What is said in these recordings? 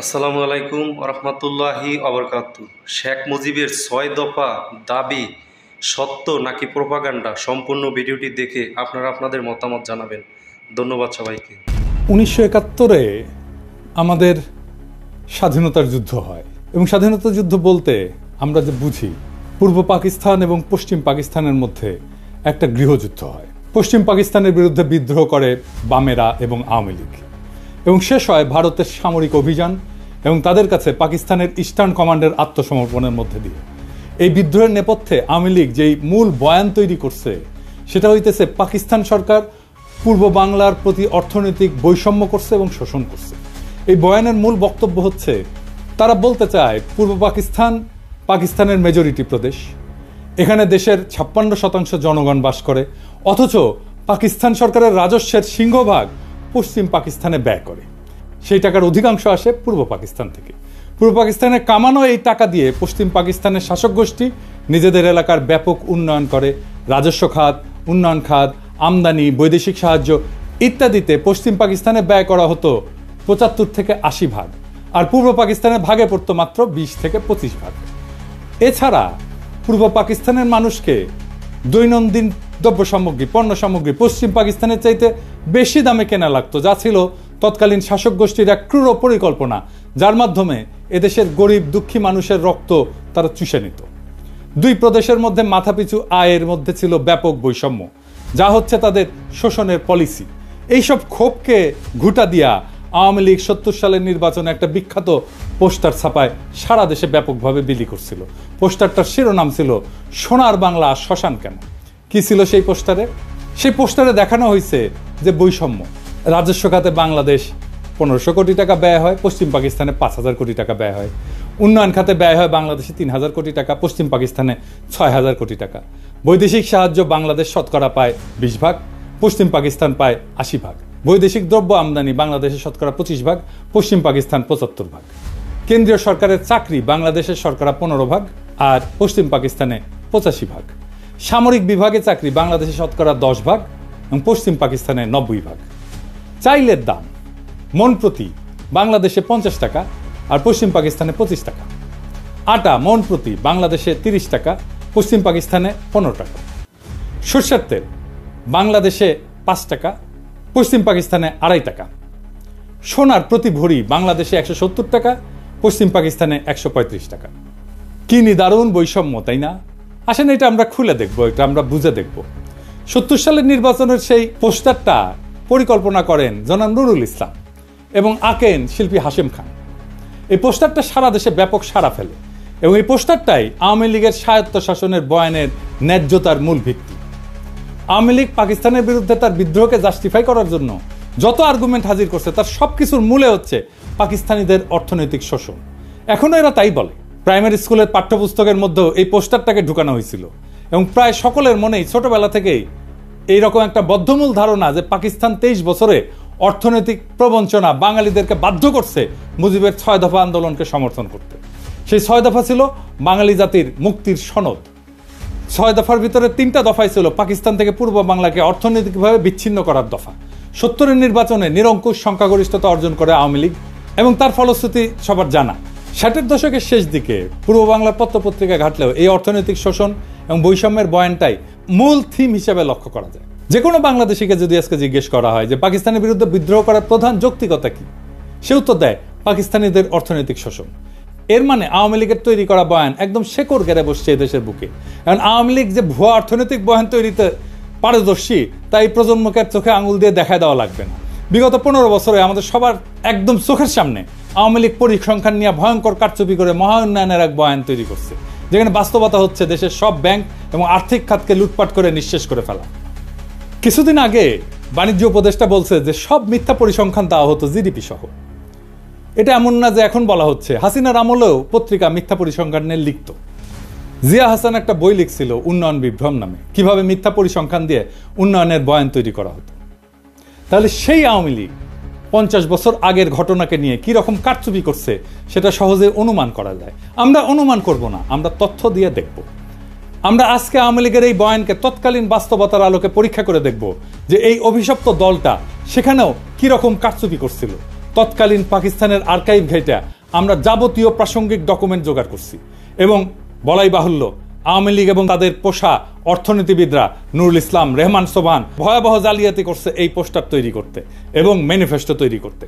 আসসালামু আলাইকুম রহমতুল্লাহি অবরকাতু। শেখ মুজিবের ৬ দফা দাবি সত্য নাকি প্রোপাগান্ডা, সম্পূর্ণ ভিডিওটি দেখে আপনারা আপনাদের মতামত জানাবেন। ধন্যবাদ সবাইকে। ১৯৭১-এ আমাদের স্বাধীনতার যুদ্ধ হয় এবং স্বাধীনতা যুদ্ধ বলতে আমরা যে বুঝি পূর্ব পাকিস্তান এবং পশ্চিম পাকিস্তানের মধ্যে একটা গৃহযুদ্ধ হয়। পশ্চিম পাকিস্তানের বিরুদ্ধে বিদ্রোহ করে বামেরা এবং আওয়ামী লীগ এবং শেষ হয় ভারতের সামরিক অভিযান এবং তাদের কাছে পাকিস্তানের ইস্টার্ন কমান্ডের আত্মসমর্পণের মধ্যে দিয়ে। এই বিদ্রোহের নেপথ্যে আওয়ামী লীগ যেই মূল বয়ান তৈরি করছে সেটা হইতেছে পাকিস্তান সরকার পূর্ব বাংলার প্রতি অর্থনৈতিক বৈষম্য করছে এবং শোষণ করছে। এই বয়ানের মূল বক্তব্য হচ্ছে তারা বলতে চায় পূর্ব পাকিস্তান পাকিস্তানের মেজরিটি প্রদেশ, এখানে দেশের ৫৬% জনগণ বাস করে, অথচ পাকিস্তান সরকারের রাজস্বের সিংহভাগ পশ্চিম পাকিস্তানে ব্যয় করে। সেই টাকার অধিকাংশ আসে পূর্ব পাকিস্তান থেকে। পূর্ব পাকিস্তানে কামানো এই টাকা দিয়ে পশ্চিম পাকিস্তানের শাসক গোষ্ঠী নিজেদের এলাকার ব্যাপক উন্নয়ন করে। রাজস্ব খাত, উন্নয়ন খাত, আমদানি, বৈদেশিক সাহায্য ইত্যাদিতে পশ্চিম পাকিস্তানে ব্যয় করা হতো ৭৫ থেকে ৮০ ভাগ, আর পূর্ব পাকিস্তানের ভাগে পড়তো মাত্র ২০ থেকে ২৫ ভাগ। এছাড়া পূর্ব পাকিস্তানের মানুষকে দৈনন্দিন দ্রব্য সামগ্রী, পণ্য সামগ্রী পশ্চিম পাকিস্তানের চাইতে বেশি দামে কেনা লাগতো, যা ছিল তৎকালীন শাসক গোষ্ঠীর এক ক্রূর পরিকল্পনা, যার মাধ্যমে এদেশের গরিব দুঃখী মানুষের রক্ত তারা চুষে নিত। দুই প্রদেশের মধ্যে মাথাপিছু আয়ের মধ্যে ছিল ব্যাপক বৈষম্য, যা হচ্ছে তাদের শোষণের পলিসি। এইসব ক্ষোভকে ঘুঁটা দিয়া আওয়ামী লীগ ৭০ সালের নির্বাচনে একটা বিখ্যাত পোস্টার ছাপায় সারা দেশে ব্যাপকভাবে বিলি করছিল। পোস্টারটার শিরোনাম ছিল সোনার বাংলা শ্মশান কেন। কি ছিল সেই পোস্টারে? সেই পোস্টারে দেখানো হয়েছে যে বৈষম্য। রাজস্ব খাতে বাংলাদেশ ১৫০০ কোটি টাকা ব্যয় হয়, পশ্চিম পাকিস্তানে ৫,০০০ কোটি টাকা ব্যয় হয়। উন্নয়ন খাতে ব্যয় হয় বাংলাদেশে ৩,০০০ কোটি টাকা, পশ্চিম পাকিস্তানে ৬,০০০ কোটি টাকা। বৈদেশিক সাহায্য বাংলাদেশ শতকরা পায় ২০ ভাগ, পশ্চিম পাকিস্তান পায় ৮০ ভাগ। বৈদেশিক দ্রব্য আমদানি বাংলাদেশের শতকরা ২৫ ভাগ, পশ্চিম পাকিস্তান ৭৫ ভাগ। কেন্দ্রীয় সরকারের চাকরি বাংলাদেশের শতকরা ১৫ ভাগ আর পশ্চিম পাকিস্তানে ৮৫ ভাগ। সামরিক বিভাগে চাকরি বাংলাদেশে শতকরা ১০ ভাগ এবং পশ্চিম পাকিস্তানে ৯০ ভাগ। চাইলের দাম মন প্রতি বাংলাদেশে ৫০ টাকা আর পশ্চিম পাকিস্তানে ২৫ টাকা। আটা মন প্রতি বাংলাদেশে ৩০ টাকা, পশ্চিম পাকিস্তানে ১৫ টাকা। সরষের তেল বাংলাদেশে ৫ টাকা, পশ্চিম পাকিস্তানে ২.৫ টাকা। সোনার প্রতি ভরি বাংলাদেশে ১৭০ টাকা, পশ্চিম পাকিস্তানে ১৩৫ টাকা। কি নিদারুণ বৈষম্য, তাই না? আসেন এটা আমরা খুলে দেখবো, এটা আমরা বুঝে দেখব। ৭০ সালের নির্বাচনের সেই পোস্টারটা পরিকল্পনা করেন জনাব নুরুল ইসলাম এবং আঁকেন শিল্পী হাশেম খান। এই পোস্টারটা সারা দেশে ব্যাপক সাড়া ফেলে এবং এই পোস্টারটাই আওয়ামী লীগের স্বায়ত্তশাসনের বয়ানের ন্যায্যতার মূল ভিত্তি। আওয়ামী লীগ পাকিস্তানের বিরুদ্ধে তার বিদ্রোহকে জাস্টিফাই করার জন্য যত আর্গুমেন্ট হাজির করছে তার সব কিছুর মূলে হচ্ছে পাকিস্তানিদের অর্থনৈতিক শোষণ। এখনও এরা তাই বলে। প্রাইমারি স্কুলের পাঠ্যপুস্তকের মধ্যেও এই পোস্টারটাকে ঢুকানো হয়েছিল এবং প্রায় সকলের মনেই ছোটবেলা থেকেই এইরকম একটা বদ্ধমূল ধারণা যে পাকিস্তান ২৩ বছরে অর্থনৈতিক প্রবঞ্চনা বাঙালিদেরকে বাধ্য করছে মুজিবের ৬ দফা আন্দোলনকে সমর্থন করতে। সেই ৬ দফা ছিল বাঙালি জাতির মুক্তির সনদ। ৬ দফার ভিতরে ৩টা দফাই ছিল পাকিস্তান থেকে পূর্ব বাংলাকে অর্থনৈতিকভাবে বিচ্ছিন্ন করার দফা। ৭০-এর নির্বাচনে নিরঙ্কুশ সংখ্যাগরিষ্ঠতা অর্জন করে আওয়ামী লীগ এবং তার ফলশ্রুতি সবার জানা। ৬০-এর দশকের শেষ দিকে পূর্ব বাংলার পত্রপত্রিকা ঘাটলেও এই অর্থনৈতিক শোষণ এবং বৈষম্যের বয়ানটাই মূল থিম হিসেবে লক্ষ্য করা যায়। যে কোনো বাংলাদেশিকে যদি আজকে জিজ্ঞেস করা হয় যে পাকিস্তানের বিরুদ্ধে বিদ্রোহ করার প্রধান যৌক্তিকতা কি, সে উত্তর দেয় পাকিস্তানিদের অর্থনৈতিক শোষণ। এর মানে আওয়ামী লীগের তৈরি করা বয়ান একদম শেকড় গেড়ে বসছে এদেশের বুকে। কারণ আওয়ামী লীগ যে ভুয়া অর্থনৈতিক বয়ান তৈরিতে পারদর্শী তাই প্রজন্মকে চোখে আঙুল দিয়ে দেখায় দেওয়া লাগবে না। বিগত ১৫ বছরে আমাদের সবার একদম চোখের সামনে আওয়ামী লীগ পরিসংখ্যান নিয়ে ভয়ঙ্কর কারচুপি করে মহা উন্নয়নের এক বয়ান তৈরি করছে, যেখানে বাস্তবতা হচ্ছে দেশের সব ব্যাংক এবং আর্থিক খাতকে লুটপাট করে নিঃশেষ করে ফেলা। কিছুদিন আগে বাণিজ্য উপদেষ্টা বলছে যে সব মিথ্যা পরিসংখ্যান দেওয়া হতো জিডিপি সহ। এটা এমন না যে এখন বলা হচ্ছে, হাসিনার আমলেও পত্রিকা মিথ্যা পরিসংখ্যান নিয়ে লিখত। জিয়া হাসান একটা বই লিখছিল উন্নয়ন বিভ্রম নামে, কিভাবে মিথ্যা পরিসংখ্যান দিয়ে উন্নয়নের বয়ান তৈরি করা হতো। তাহলে সেই আওয়ামী লীগ ৫০ বছর আগের ঘটনাকে নিয়ে কি রকম কারচুপি করছে সেটা সহজে অনুমান করা যায়। আমরা অনুমান করব না, আমরা তথ্য দিয়ে দেখব। আমরা আজকে আওয়ামী লীগের এই বয়ানকে তৎকালীন বাস্তবতার আলোকে পরীক্ষা করে দেখব যে এই অভিশপ্ত দলটা সেখানেও কি রকম কারচুপি করছিল, তৎকালীন পাকিস্তানের আর্কাইভ ঘেঁটে আমরা যাবতীয় প্রাসঙ্গিক ডকুমেন্ট জোগাড় করছি। এবং বলাই বাহুল্য, আওয়ামী লীগ এবং তাদের পোষা অর্থনীতিবিদরা নুরুল ইসলাম, রেহমান সোবহান ভয়াবহ জালিয়াতি করছে এই পোস্টার তৈরি করতে এবং ম্যানিফেস্টো তৈরি করতে।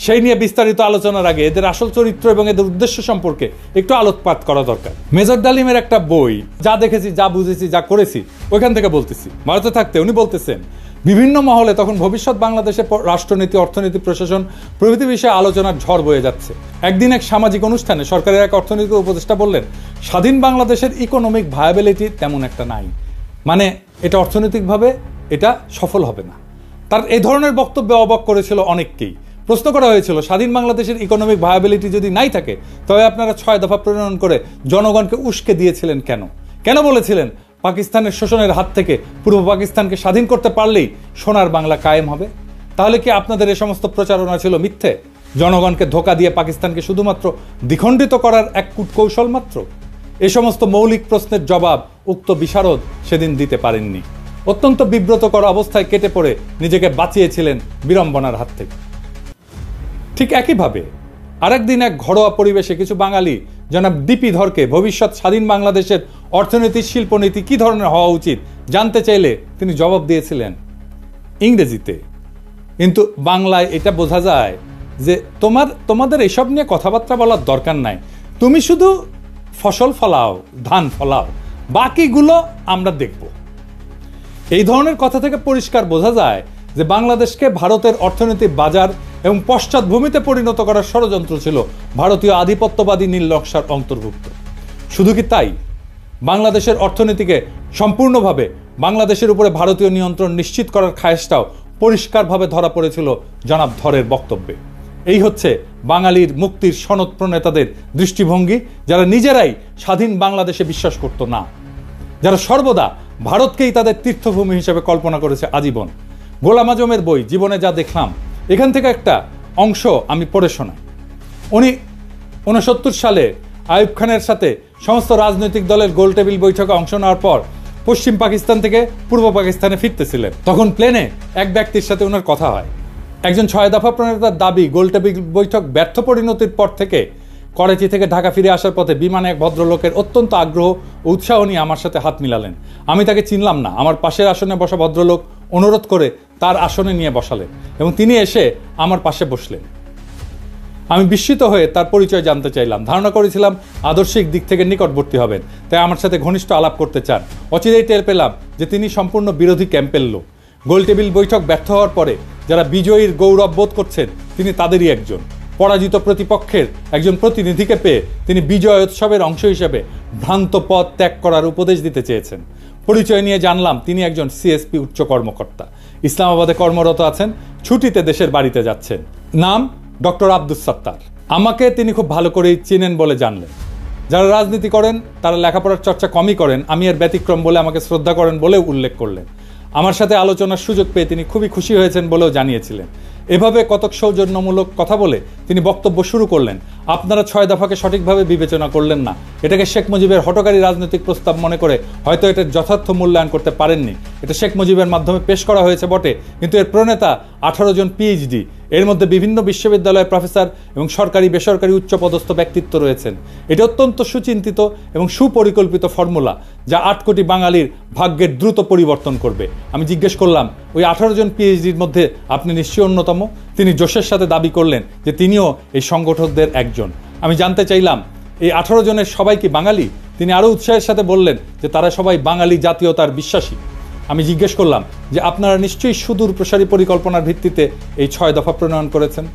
সেই নিয়ে বিস্তারিত আলোচনার আগে এদের আসল চরিত্র এবং এদের উদ্দেশ্য সম্পর্কে একটু আলোকপাত করা দরকার। মেজর ডালিমের একটা বই, যা দেখেছি, যা বুঝেছি, যা করেছি, ওইখান থেকে বলতেছি। ভারতে থাকতে উনি বলতেছেন, বিভিন্ন মহলে তখন ভবিষ্যৎ বাংলাদেশের রাষ্ট্রনীতি, অর্থনীতি, প্রশাসন প্রভৃতি বিষয়ে আলোচনার ঝড় বয়ে যাচ্ছে। একদিন এক সামাজিক অনুষ্ঠানে সরকারের এক অর্থনৈতিক উপদেষ্টা বললেন, স্বাধীন বাংলাদেশের ইকোনমিক ভায়াবিলিটি তেমন একটা নাই, মানে এটা অর্থনৈতিকভাবে এটা সফল হবে না। তার এই ধরনের বক্তব্যে অবাক করেছিল অনেককেই। প্রশ্ন করা হয়েছিল, স্বাধীন বাংলাদেশের ইকোনমিক ভায়াবিলিটি যদি নাই থাকে তবে আপনারা 6 দফা প্রণয়ন করে জনগণকে উস্কে দিয়েছিলেন কেন? কেন বলেছিলেন পাকিস্তানের শোষণের হাত থেকে পূর্ব পাকিস্তানকে স্বাধীন করতে পারলেই সোনার বাংলা কায়েম হবে? তাহলে কি আপনাদের এই সমস্ত প্রচারণা ছিল মিথ্যে, জনগণকে ধোঁকা দিয়ে পাকিস্তানকে শুধুমাত্র দ্বিখণ্ডিত করার এক কূটকৌশল মাত্র? এই সমস্ত মৌলিক প্রশ্নের জবাব উক্ত বিশারদ সেদিন দিতে পারেননি। অত্যন্ত বিব্রতকর অবস্থায় কেটে পড়ে নিজেকে বাঁচিয়েছিলেন বিড়ম্বনার হাত থেকে। ঠিক একইভাবে আরেকদিন এক ঘরোয়া পরিবেশে কিছু বাঙালি জনাব ডিপি ধরকে ভবিষ্যৎ স্বাধীন বাংলাদেশের অর্থনীতি, শিল্পনীতি কি ধরনের হওয়া উচিত জানতে চাইলে তিনি জবাব দিয়েছিলেন ইংরেজিতে। কিন্তু বাংলায় এটা বোঝা যায় যে তোমাদের এসব নিয়ে কথাবার্তা বলার দরকার নাই, তুমি শুধু ফসল ফলাও, ধান ফলাও, বাকিগুলো আমরা দেখব। এই ধরনের কথা থেকে পরিষ্কার বোঝা যায় যে বাংলাদেশকে ভারতের অর্থনৈতিক বাজার এবং পশ্চাৎভূমিতে পরিণত করার ষড়যন্ত্র ছিল ভারতীয় আধিপত্যবাদী নীল নকশার অন্তর্ভুক্ত। শুধু কি তাই, বাংলাদেশের অর্থনীতিকে সম্পূর্ণভাবে বাংলাদেশের উপরে ভারতীয় নিয়ন্ত্রণ নিশ্চিত করার খায়েশটাও পরিষ্কারভাবে ধরা পড়েছিল জনাব ধরের বক্তব্যে। এই হচ্ছে বাঙালির মুক্তির সনদ প্রণেতাদের দৃষ্টিভঙ্গি, যারা নিজেরাই স্বাধীন বাংলাদেশে বিশ্বাস করত না, যারা সর্বদা ভারতকেই তাদের তীর্থভূমি হিসেবে কল্পনা করেছে আজীবন। গোলাম আজমের বই জীবনে যা দেখলাম, এখান থেকে একটা অংশ আমি পড়ে শোনাই। উনি 69 সালে আইয়ুব খানের সাথে সমস্ত রাজনৈতিক দলের গোলটেবিল বৈঠকে অংশ নেওয়ার পর পশ্চিম পাকিস্তান থেকে পূর্ব পাকিস্তানে ফিরতেছিলেন। তখন প্লেনে এক ব্যক্তির সাথে ওনার কথা হয়। একজন 6 দফা প্রণেতার দাবি, গোলটেবিল বৈঠক ব্যর্থ পরিণতির পর থেকে করাচি থেকে ঢাকা ফিরে আসার পথে বিমানে এক ভদ্রলোকের অত্যন্ত আগ্রহ ও উৎসাহ নিয়ে আমার সাথে হাত মিলালেন। আমি তাকে চিনলাম না। আমার পাশের আসনে বসা ভদ্রলোক অনুরোধ করে তার আসনে নিয়ে বসালেন এবং তিনি এসে আমার পাশে বসলেন। আমি বিস্মিত হয়ে তার পরিচয় জানতে চাইলাম। ধারণা করেছিলাম আদর্শিক দিক থেকে নিকটবর্তী হবেন, তাই আমার সাথে ঘনিষ্ঠ আলাপ করতে চান। অচিরেই টের পেলাম যে তিনি সম্পূর্ণ বিরোধী ক্যাম্পের লোক। গোলটেবিল বৈঠক ব্যর্থ হওয়ার পরে যারা বিজয়ীর গৌরব বোধ করছেন তিনি তাদেরই একজন। পরাজিত প্রতিপক্ষের একজন প্রতিনিধিকে পেয়ে তিনি বিজয় উৎসবের অংশ হিসেবে ভ্রান্ত পথ ত্যাগ করার উপদেশ দিতে চেয়েছেন। পরিচয় নিয়ে জানলাম তিনি একজন সিএসপি উচ্চ কর্মকর্তা, ইসলামাবাদে কর্মরত আছেন, ছুটিতে দেশের বাড়িতে যাচ্ছেন। নাম ডক্টর আব্দুস সাত্তার। আমাকে তিনি খুব ভালো করেই চিনেন বলে জানলেন। যারা রাজনীতি করেন তারা লেখাপড়ার চর্চা কমই করেন, আমি এর ব্যতিক্রম বলে আমাকে শ্রদ্ধা করেন বলেও উল্লেখ করলেন। আমার সাথে আলোচনার সুযোগ পেয়ে তিনি খুবই খুশি হয়েছেন বলেও জানিয়েছিলেন। এভাবে কতক সৌজন্যমূলক কথা বলে তিনি বক্তব্য শুরু করলেন। আপনারা 6 দফাকে সঠিকভাবে বিবেচনা করলেন না, এটাকে শেখ মুজিবের হঠকারী রাজনৈতিক প্রস্তাব মনে করে হয়তো এটার যথার্থ মূল্যায়ন করতে পারেননি। এটা শেখ মুজিবের মাধ্যমে পেশ করা হয়েছে বটে, কিন্তু এর প্রণেতা 18 জন পিএইচডি, এর মধ্যে বিভিন্ন বিশ্ববিদ্যালয়ের প্রফেসর এবং সরকারি বেসরকারি উচ্চপদস্থ ব্যক্তিত্ব রয়েছেন। এটি অত্যন্ত সুচিন্তিত এবং সুপরিকল্পিত ফর্মুলা, যা 8 কোটি বাঙালির ভাগ্যের দ্রুত পরিবর্তন করবে। আমি জিজ্ঞেস করলাম, ওই 18 জন পিএইচডির মধ্যে আপনি নিশ্চয়ই অন্যতম? তিনি জোশের সাথে দাবি করলেন যে তিনিও এই সংগঠকদের একজন। আমি জানতে চাইলাম, এই 18 জনের সবাই কি বাঙালি? তিনি আরও উৎসাহের সাথে বললেন যে তারা সবাই বাঙালি জাতীয়তার বিশ্বাসী। আমি জিজ্ঞেস করলাম যে আপনারা নিশ্চয়ই সুদূর প্রসারী পরিকল্পনার ভিত্তিতে এই 6 দফা প্রণয়ন করেছেন।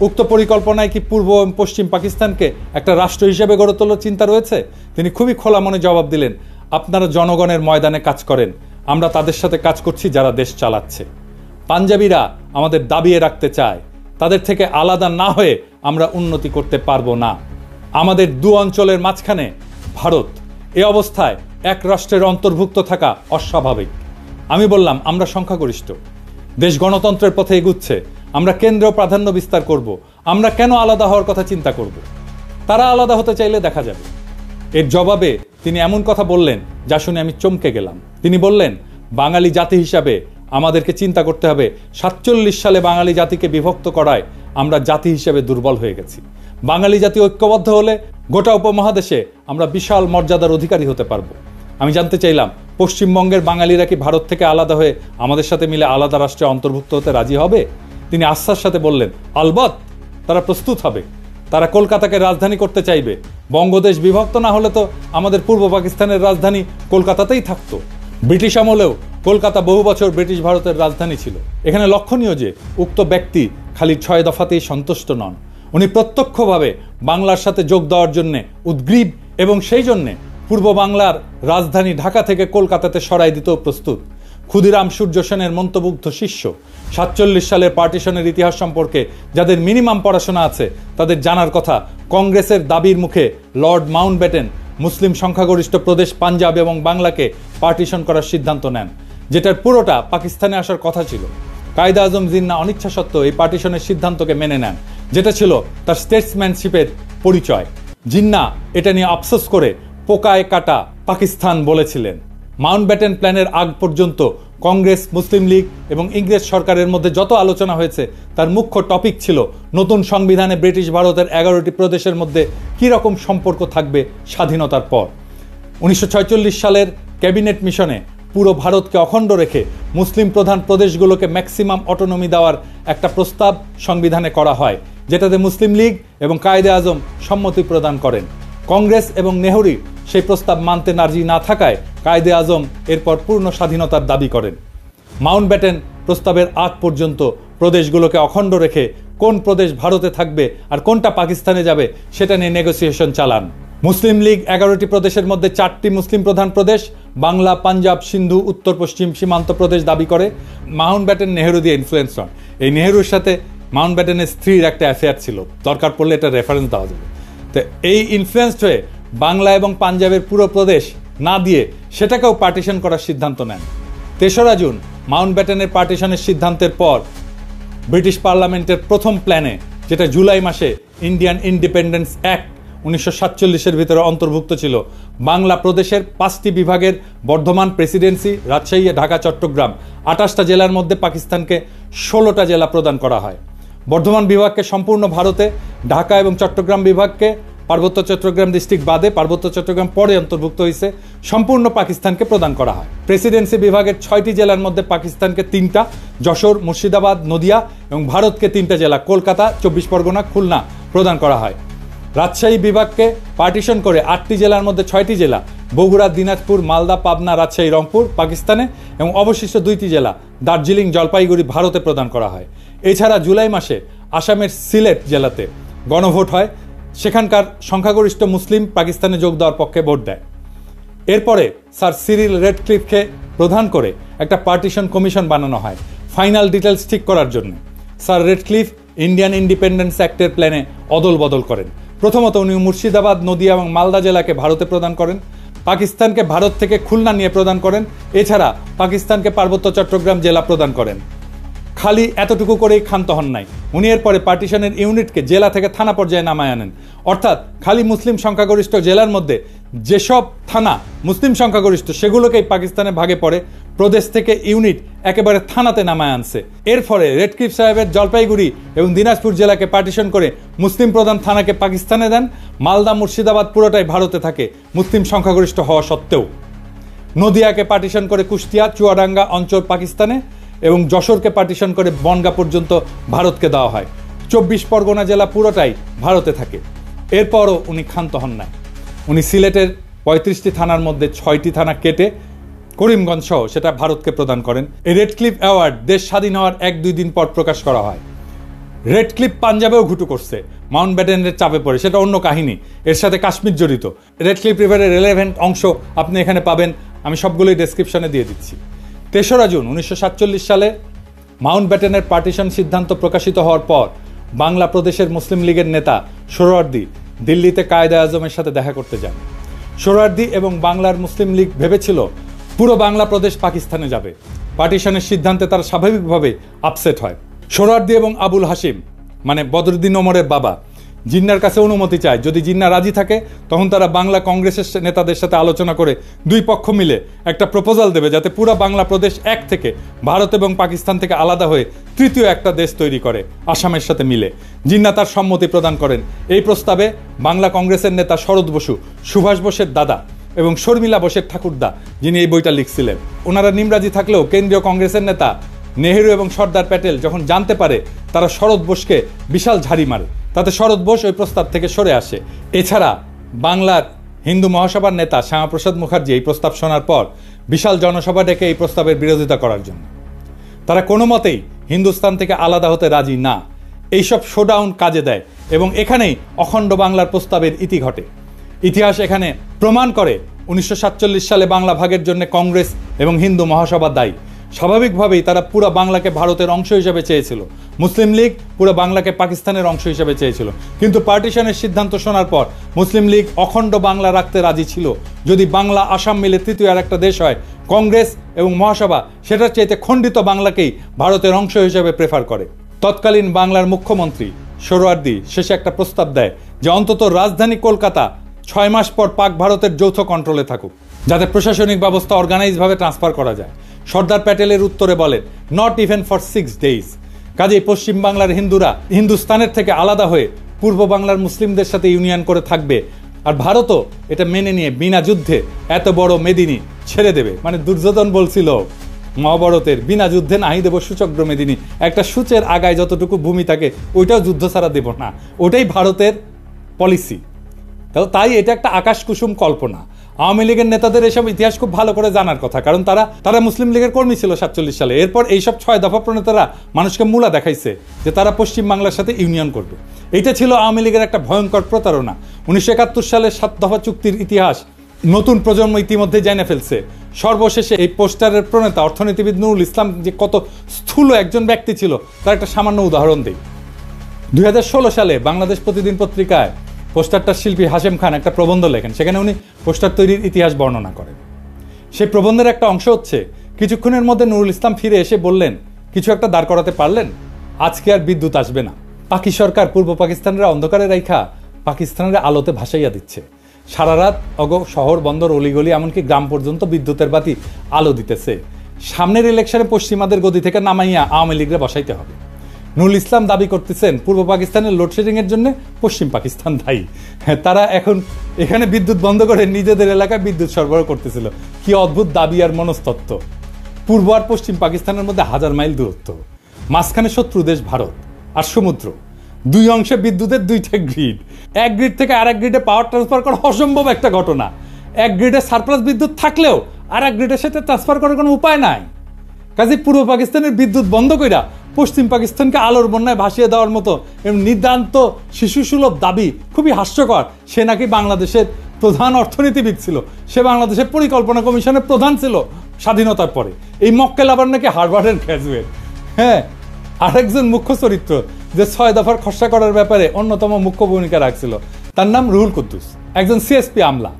উক্ত পরিকল্পনায় কি পূর্ব এবং পশ্চিম পাকিস্তানকে একটা রাষ্ট্র হিসেবে গড়ে তোলার চিন্তা রয়েছে? তিনি খুবই খোলা মনে জবাব দিলেন, আপনারা জনগণের ময়দানে কাজ করেন, আমরা তাদের সাথে কাজ করছি যারা দেশ চালাচ্ছে। পাঞ্জাবিরা আমাদের দাবিয়ে রাখতে চায়, তাদের থেকে আলাদা না হয়ে আমরা উন্নতি করতে পারবো না। আমাদের 2 অঞ্চলের মাঝখানে ভারত, এ অবস্থায় এক রাষ্ট্রের অন্তর্ভুক্ত থাকা অস্বাভাবিক। আমি বললাম, আমরা সংখ্যাগরিষ্ঠ, দেশ গণতন্ত্রের পথে এগুচ্ছে, আমরা কেন্দ্রীয় প্রাধান্য বিস্তার করব, আমরা কেন আলাদা হওয়ার কথা চিন্তা করব? তারা আলাদা হতে চাইলে দেখা যাবে। এর জবাবে তিনি এমন কথা বললেন যা শুনে আমি চমকে গেলাম। তিনি বললেন, বাঙালি জাতি হিসাবে আমাদেরকে চিন্তা করতে হবে 47 সালে বাঙালি জাতিকে বিভক্ত করায় আমরা জাতি হিসেবে দুর্বল হয়ে গেছি। বাঙালি জাতি ঐক্যবদ্ধ হলে গোটা উপমহাদেশে আমরা বিশাল মর্যাদার অধিকারী হতে পারবো। আমি জানতে চাইলাম, পশ্চিমবঙ্গের বাঙালিরা কি ভারত থেকে আলাদা হয়ে আমাদের সাথে মিলে আলাদা রাষ্ট্রে অন্তর্ভুক্ত হতে রাজি হবে? তিনি আস্থার সাথে বললেন, আলবৎ তারা প্রস্তুত হবে। তারা কলকাতাকে রাজধানী করতে চাইবে। বঙ্গদেশ বিভক্ত না হলে তো আমাদের পূর্ব পাকিস্তানের রাজধানী কলকাতাতেই থাকতো। ব্রিটিশ আমলেও কলকাতা বহু বছর ব্রিটিশ ভারতের রাজধানী ছিল। এখানে লক্ষণীয় যে উক্ত ব্যক্তি খালি 6 দফাতেই সন্তুষ্ট নন, উনি প্রত্যক্ষভাবে বাংলার সাথে যোগ দেওয়ার জন্য উদ্গ্রীব এবং সেই জন্যে পূর্ব বাংলার রাজধানী ঢাকা থেকে কলকাতাতে সরাই দিতেও প্রস্তুত। ক্ষুদিরাম সূর্য সেনের মন্ত্রমুগ্ধ শিষ্য। 47 সালের পার্টিশনের ইতিহাস সম্পর্কে যাদের মিনিমাম পড়াশোনা আছে তাদের জানার কথা, কংগ্রেসের দাবির মুখে লর্ড মাউন্টব্যাটেন মুসলিম সংখ্যাগরিষ্ঠ প্রদেশ পাঞ্জাব এবং বাংলাকে পার্টিশন করার সিদ্ধান্ত নেন, যেটার পুরোটা পাকিস্তানে আসার কথা ছিল। কায়দা আজম জিন্নাহ অনিচ্ছা সত্ত্বেও এই পার্টিশনের সিদ্ধান্তকে মেনে নেন, যেটা ছিল তার স্টেটসম্যানশিপের পরিচয়। জিন্নাহ এটা নিয়ে আফসোস করে পোকায় কাটা পাকিস্তান বলেছিলেন। মাউন্টব্যাটেন প্ল্যানের আগ পর্যন্ত কংগ্রেস, মুসলিম লীগ এবং ইংরেজ সরকারের মধ্যে যত আলোচনা হয়েছে তার মুখ্য টপিক ছিল নতুন সংবিধানে ব্রিটিশ ভারতের 11টি প্রদেশের মধ্যে কী রকম সম্পর্ক থাকবে স্বাধীনতার পর। 1946 সালের ক্যাবিনেট মিশনে পুরো ভারতকে অখণ্ড রেখে মুসলিম প্রধান প্রদেশগুলোকে ম্যাক্সিমাম অটোনমি দেওয়ার একটা প্রস্তাব সংবিধানে করা হয়, যেটাতে মুসলিম লীগ এবং কায়েদে আজম সম্মতি প্রদান করেন। কংগ্রেস এবং নেহরু সেই প্রস্তাব মানতে রাজি না থাকায় কায়েদে আজম এরপর পূর্ণ স্বাধীনতার দাবি করেন। মাউন্টব্যাটেন প্রস্তাবের আগ পর্যন্ত প্রদেশগুলোকে অখণ্ড রেখে কোন প্রদেশ ভারতে থাকবে আর কোনটা পাকিস্তানে যাবে সেটা নিয়ে নেগোসিয়েশন চালান। মুসলিম লীগ 11টি প্রদেশের মধ্যে 4টি মুসলিম প্রধান প্রদেশ বাংলা, পাঞ্জাব, সিন্ধু, উত্তর পশ্চিম সীমান্ত প্রদেশ দাবি করে। মাউন্টব্যাটেন নেহরু দিয়ে ইনফ্লুয়েন্স হন। এই নেহরুর সাথে মাউন্টব্যাটেনের স্ত্রীর একটা অ্যাফেয়ার ছিল, দরকার পড়লে এটা রেফারেন্স দেওয়া যাবে। তো এই ইনফ্লুয়েন্সড হয়ে বাংলা এবং পাঞ্জাবের পুরো প্রদেশ না দিয়ে সেটাকেও পার্টিশন করার সিদ্ধান্ত নেন। 3রা জুন মাউন্টব্যাটেনের পার্টিশনের সিদ্ধান্তের পর ব্রিটিশ পার্লামেন্টের প্রথম প্ল্যানে, যেটা জুলাই মাসে ইন্ডিয়ান ইন্ডিপেন্ডেন্স অ্যাক্ট 1947-এর ভিতরে অন্তর্ভুক্ত ছিল, বাংলা প্রদেশের 5টি বিভাগের বর্ধমান প্রেসিডেন্সি, রাজশাহী, ঢাকা, চট্টগ্রাম 28টা জেলার মধ্যে পাকিস্তানকে 16টা জেলা প্রদান করা হয়। বর্ধমান বিভাগকে সম্পূর্ণ ভারতে, ঢাকা এবং চট্টগ্রাম বিভাগকে পার্বত্য চট্টগ্রাম ডিস্ট্রিক্ট বাদে, পার্বত্য চট্টগ্রাম পরে অন্তর্ভুক্ত হয়েছে, সম্পূর্ণ পাকিস্তানকে প্রদান করা হয়। প্রেসিডেন্সি বিভাগের 6টি জেলার মধ্যে পাকিস্তানকে 3টা, যশোর, মুর্শিদাবাদ, নদিয়া এবং ভারতকে 3টা জেলা, কলকাতা, 24 পরগনা, খুলনা প্রদান করা হয়। রাজশাহী বিভাগকে পার্টিশন করে 8টি জেলার মধ্যে 6টি জেলা, বগুড়া, দিনাজপুর, মালদা, পাবনা, রাজশাহী, রংপুর পাকিস্তানে এবং অবশিষ্ট 2টি জেলা দার্জিলিং, জলপাইগুড়ি ভারতে প্রদান করা হয়। এছাড়া জুলাই মাসে আসামের সিলেট জেলাতে গণভোট হয়, সেখানকার সংখ্যাগরিষ্ঠ মুসলিম পাকিস্তানে যোগ দেওয়ার পক্ষে ভোট দেয়। এরপরে স্যার সিরিল রেডক্লিফকে প্রধান করে একটা পার্টিশন কমিশন বানানো হয় ফাইনাল ডিটেলস ঠিক করার জন্য। স্যার রেডক্লিফ ইন্ডিয়ান ইন্ডিপেন্ডেন্স অ্যাক্টের প্ল্যানে অদল বদল করেন। প্রথমত উনি মুর্শিদাবাদ, নদিয়া এবং মালদা জেলাকে ভারতে প্রদান করেন, পাকিস্তানকে ভারত থেকে খুলনা নিয়ে প্রদান করেন, এছাড়া পাকিস্তানকে পার্বত্য চট্টগ্রাম জেলা প্রদান করেন। খালি এতটুকু করেই ক্ষান্ত হন নাই, উনি এরপরে পার্টিশনের ইউনিটকে জেলা থেকে থানা পর্যায়ে নামায় আনেন। অর্থাৎ খালি মুসলিম সংখ্যাগরিষ্ঠ জেলার মধ্যে যেসব থানা মুসলিম সংখ্যাগরিষ্ঠ সেগুলোকেই পাকিস্তানে ভাগে পড়ে, প্রদেশ থেকে ইউনিট একেবারে থানাতে নামায় আনছে। এর ফলে রেডক্লিফ সাহেবের জলপাইগুড়ি এবং দিনাজপুর জেলাকে পার্টিশন করে মুসলিম প্রধান থানাকে পাকিস্তানে দেন। মালদা, মুর্শিদাবাদ পুরোটাই ভারতে থাকে মুসলিম সংখ্যাগরিষ্ঠ হওয়া সত্ত্বেও। নদিয়াকে পার্টিশন করে কুষ্টিয়া, চুয়াডাঙ্গা অঞ্চল পাকিস্তানে এবং যশোরকে পার্টিশন করে বনগাঁ পর্যন্ত ভারতকে দেওয়া হয়। 24 পরগনা জেলা পুরোটাই ভারতে থাকে। এরপরও উনি ক্ষান্ত হন নাই, উনি সিলেটের 35টি থানার মধ্যে 6টি থানা কেটে করিমগঞ্জ সহ সেটা ভারতকে প্রদান করেন। এই রেডক্লিফ অ্যাওয়ার্ড দেশ স্বাধীন হওয়ার 1-2 দিন পর প্রকাশ করা হয়। রেডক্লিফ পাঞ্জাবেও ঘুটু করছে, মাউন্টব্যাটেনের চাপে পড়ে, সেটা অন্য কাহিনী, এর সাথে কাশ্মীর জড়িত। রেডক্লিফ রিভারের রেলেভেন্ট অংশ আপনি এখানে পাবেন, আমি সবগুলোই ডেসক্রিপশনে দিয়ে দিচ্ছি। 3রা জুন 1947 সালে মাউন্টব্যাটেনের পার্টিশন সিদ্ধান্ত প্রকাশিত হওয়ার পর বাংলা প্রদেশের মুসলিম লীগের নেতা সোহরাওয়ার্দী দিল্লিতে কায়েদে আজমের সাথে দেখা করতে যান। সোহরাওয়ার্দী এবং বাংলার মুসলিম লীগ ভেবেছিল পুরো বাংলা প্রদেশ পাকিস্তানে যাবে। পার্টিশনের সিদ্ধান্তে তারা স্বাভাবিকভাবে আপসেট হয়। সোহরাওয়ার্দী এবং আবুল হাশিম মানে বদরুদ্দিন ওমরের বাবা, জিন্নার কাছে অনুমতি চায়। যদি জিন্না রাজি থাকে তখন তারা বাংলা কংগ্রেসের নেতাদের সাথে আলোচনা করে দুই পক্ষ মিলে একটা প্রপোজাল দেবে যাতে পুরো বাংলা প্রদেশ এক থেকে ভারত এবং পাকিস্তান থেকে আলাদা হয়ে তৃতীয় একটা দেশ তৈরি করে আসামের সাথে মিলে। জিন্না তার সম্মতি প্রদান করেন। এই প্রস্তাবে বাংলা কংগ্রেসের নেতা শরৎ বসু, সুভাষ বোসের দাদা এবং শর্মিলা বোসের ঠাকুরদা, যিনি এই বইটা লিখছিলেন, ওনারা নিমরাজি থাকলেও কেন্দ্রীয় কংগ্রেসের নেতা নেহেরু এবং সর্দার প্যাটেল যখন জানতে পারে, তারা শরৎ বোসকে বিশাল ঝাড়ি মারে। তাতে শরৎ বোস ওই প্রস্তাব থেকে সরে আসে। এছাড়া বাংলার হিন্দু মহাসভার নেতা শ্যামাপ্রসাদ মুখার্জি এই প্রস্তাব শোনার পর বিশাল জনসভা ডেকে এই প্রস্তাবের বিরোধিতা করার জন্য। তারা কোনো মতেই হিন্দুস্তান থেকে আলাদা হতে রাজি না। এইসব শোডাউন কাজে দেয় এবং এখানেই অখণ্ড বাংলার প্রস্তাবের ইতি ঘটে। ইতিহাস এখানে প্রমাণ করে 1947 সালে বাংলা ভাগের জন্য কংগ্রেস এবং হিন্দু মহাসভা দায়ী। স্বাভাবিকভাবেই তারা পুরো বাংলাকে ভারতের অংশ হিসেবে চেয়েছিল। মুসলিম লীগ পুরো বাংলাকে পাকিস্তানের অংশ হিসেবে চেয়েছিল। কিন্তু পার্টিশনের সিদ্ধান্ত শোনার পর মুসলিম লীগ অখণ্ড বাংলা রাখতে রাজি ছিল। যদি বাংলা আসাম মিলে তৃতীয় আর একটা দেশ হয়, কংগ্রেস এবং মহাসভা সেটার চাইতে খণ্ডিত বাংলাকেই ভারতের অংশ হিসেবে প্রেফার করে। তৎকালীন বাংলার মুখ্যমন্ত্রী সোহরাওয়ার্দী শেষে একটা প্রস্তাব দেয় যে অন্তত রাজধানী কলকাতা 6 মাস পর পাক ভারতের যৌথ কন্ট্রোলে থাকুক, যাতে প্রশাসনিক ব্যবস্থা অর্গানাইজভাবে ট্রান্সফার করা যায়। সর্দার প্যাটেলের উত্তরে বলেন, নট ইভেন ফর 6 days। কাজেই পশ্চিম বাংলার হিন্দুরা হিন্দুস্তানের থেকে আলাদা হয়ে পূর্ব বাংলার মুসলিমদের সাথে ইউনিয়ন করে থাকবে, আর ভারতও এটা মেনে নিয়ে বিনা যুদ্ধে এত বড় মেদিনী ছেড়ে দেবে। মানে দুর্যোধন বলছিল মহাভারতের, বিনা যুদ্ধে নাহি দেব সূচক্র মেদিনী। একটা সূচের আগায় যতটুকু ভূমি থাকে ওইটাও যুদ্ধ ছাড়া দেব না, ওটাই ভারতের পলিসি। তাই এটা একটা আকাশ কুসুম কল্পনা। আওয়ামী লীগের নেতাদের এসব ইতিহাস খুব ভালো করে জানার কথা, কারণ তারা মুসলিম লীগের কর্মী ছিল 47 সালে। এরপর এইসব 6 দফা প্রণেতারা মানুষকে মূলা দেখাইছে যে তারা পশ্চিম বাংলার সাথে ইউনিয়ন করবে। এইটা ছিল আওয়ামী লীগের একটা ভয়ঙ্কর প্রতারণা। 1971 সালের 7 দফা চুক্তির ইতিহাস নতুন প্রজন্ম ইতিমধ্যে জেনে ফেলছে। সর্বশেষে এই পোস্টারের প্রণেতা অর্থনীতিবিদ নুরুল ইসলাম যে কত স্থূল একজন ব্যক্তি ছিল তার একটা সামান্য উদাহরণ দেই। 2016 সালে বাংলাদেশ প্রতিদিন পত্রিকায় পোস্টারটার শিল্পী হাশেম খান একটা প্রবন্ধ লেখেন। সেখানে উনি পোস্টার তৈরির ইতিহাস বর্ণনা করেন। সেই প্রবন্ধের একটা অংশ হচ্ছে, কিছুক্ষণের মধ্যে নুরুল ইসলাম ফিরে এসে বললেন, কিছু একটা দাঁড় করাতে পারলেন? আজকে আর বিদ্যুৎ আসবে না। পাকি সরকার পূর্ব পাকিস্তানের অন্ধকারে রাইখা পাকিস্তানের আলোতে ভাসাইয়া দিচ্ছে। সারা রাত শহর বন্দর অলিগলি এমনকি গ্রাম পর্যন্ত বিদ্যুতের বাতি আলো দিতেছে। সামনের ইলেকশনে পশ্চিমাদের গদি থেকে নামাইয়া আওয়ামী লীগরে বসাইতে হবে। নুরুল ইসলাম দাবি করতেছেন পূর্ব পাকিস্তানের লোডশেডিং এর জন্য পশ্চিম পাকিস্তান দায়ী। তারা এখন এখানে বিদ্যুৎ বন্ধ করে নিজেদের এলাকায় বিদ্যুৎ সরবরাহ করতেছিল। কি অদ্ভুত দাবি আর মনস্তত্ত্ব। পূর্ব আর পশ্চিম পাকিস্তানের মধ্যে 1000 মাইল দূরত্ব, মাঝখানে শত্রু দেশ ভারত আর সমুদ্র, দুই অংশে বিদ্যুতের 2টা গ্রিড। এক গ্রিড থেকে আরেক গ্রিডে পাওয়ার ট্রান্সফার করা অসম্ভব একটা ঘটনা। এক গ্রিডে সারপ্লাস বিদ্যুৎ থাকলেও আর এক গ্রিডের সাথে ট্রান্সফার করার কোনো উপায় নাই। কাজে পূর্ব পাকিস্তানের বিদ্যুৎ বন্ধ কইরা পশ্চিম পাকিস্তানকে আলোর বন্যায় ভাসিয়ে দেওয়ার মতো নিতান্ত শিশুসুলভ দাবি খুবই হাস্যকর। সে নাকি বাংলাদেশের প্রধান অর্থনীতিবিদ ছিল, সে বাংলাদেশের পরিকল্পনা কমিশনের প্রধান ছিল স্বাধীনতার পরে। এই মক্কেল আবার নাকি হার্ভার্ডের গ্র্যাজুয়েট। হ্যাঁ, আরেকজন মুখ্য চরিত্র যে 6 দফার খসড়া করার ব্যাপারে অন্যতম মুখ্য ভূমিকা রাখছিল, তার নাম রুহুল কুদ্দুস, একজন সিএসপি আমলা।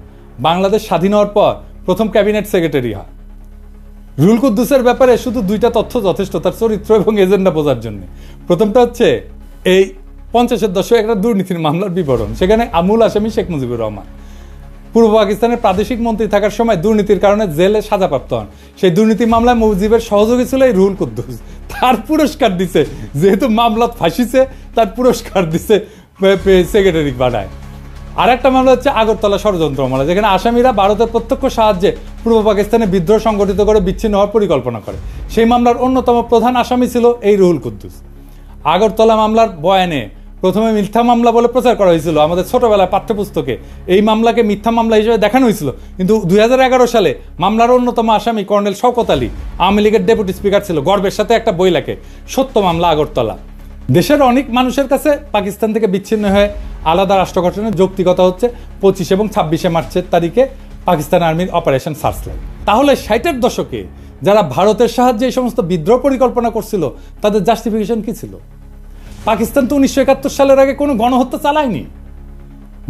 বাংলাদেশ স্বাধীন হওয়ার পর প্রথম ক্যাবিনেট সেক্রেটারি হয়। রুহুল কুদ্দুসের ব্যাপারে শুধু 2টা তথ্য যথেষ্ট তার চরিত্র এবং এজেন্ডা বোঝার জন্য। প্রথমটা হচ্ছে এই 50-এর দশকে একটা দুর্নীতির মামলার বিবরণ। সেখানে আমূল আসামি শেখ মুজিবুর রহমান পূর্ব পাকিস্তানের প্রাদেশিক মন্ত্রী থাকার সময় দুর্নীতির কারণে জেলে সাজাপ্রাপ্ত হন। সেই দুর্নীতি মামলায় মুজিবের সহযোগী ছিল এই রুহুল কুদ্দুস। তার পুরস্কার দিছে, যেহেতু মামলা ফাঁসিছে তার পুরস্কার দিছে সেক্রেটারি বানায়। আর একটা মামলা হচ্ছে আগরতলা ষড়যন্ত্র মামলা, যেখানে আসামিরা ভারতের প্রত্যক্ষ সাহায্যে পূর্ব পাকিস্তানে বিদ্রোহ সংগঠিত করে বিচ্ছিন্ন হওয়ার পরিকল্পনা করে। সেই মামলার অন্যতম প্রধান আসামি ছিল এই রুহুল কুদ্দুস। আগরতলা মামলার বয়ানে প্রথমে মিথ্যা মামলা বলে প্রচার করা হয়েছিল আমাদের ছোটবেলায় পাঠ্যপুস্তকে। এই মামলাকে মিথ্যা মামলা হিসেবে দেখানো হয়েছিল, কিন্তু 2011 সালে মামলার অন্যতম আসামি কর্নেল শওকত আলী আওয়ামী লীগের ডেপুটি স্পিকার ছিল, গর্বের সাথে একটা বই লেখে, সত্য মামলা আগরতলা। দেশের অনেক মানুষের কাছে পাকিস্তান থেকে বিচ্ছিন্ন হয়ে আলাদা রাষ্ট্র গঠনের যৌক্তিকতা হচ্ছে 25 এবং 26 মার্চের তারিখে পাকিস্তান আর্মির অপারেশন সার্চলাইট। তাহলে 60-এর দশকে যারা ভারতের সাহায্যে এই সমস্ত বিদ্রোহ পরিকল্পনা করছিল তাদের জাস্টিফিকেশন কি ছিল? পাকিস্তান তো 1971 সালের আগে কোনো গণহত্যা চালায়নি।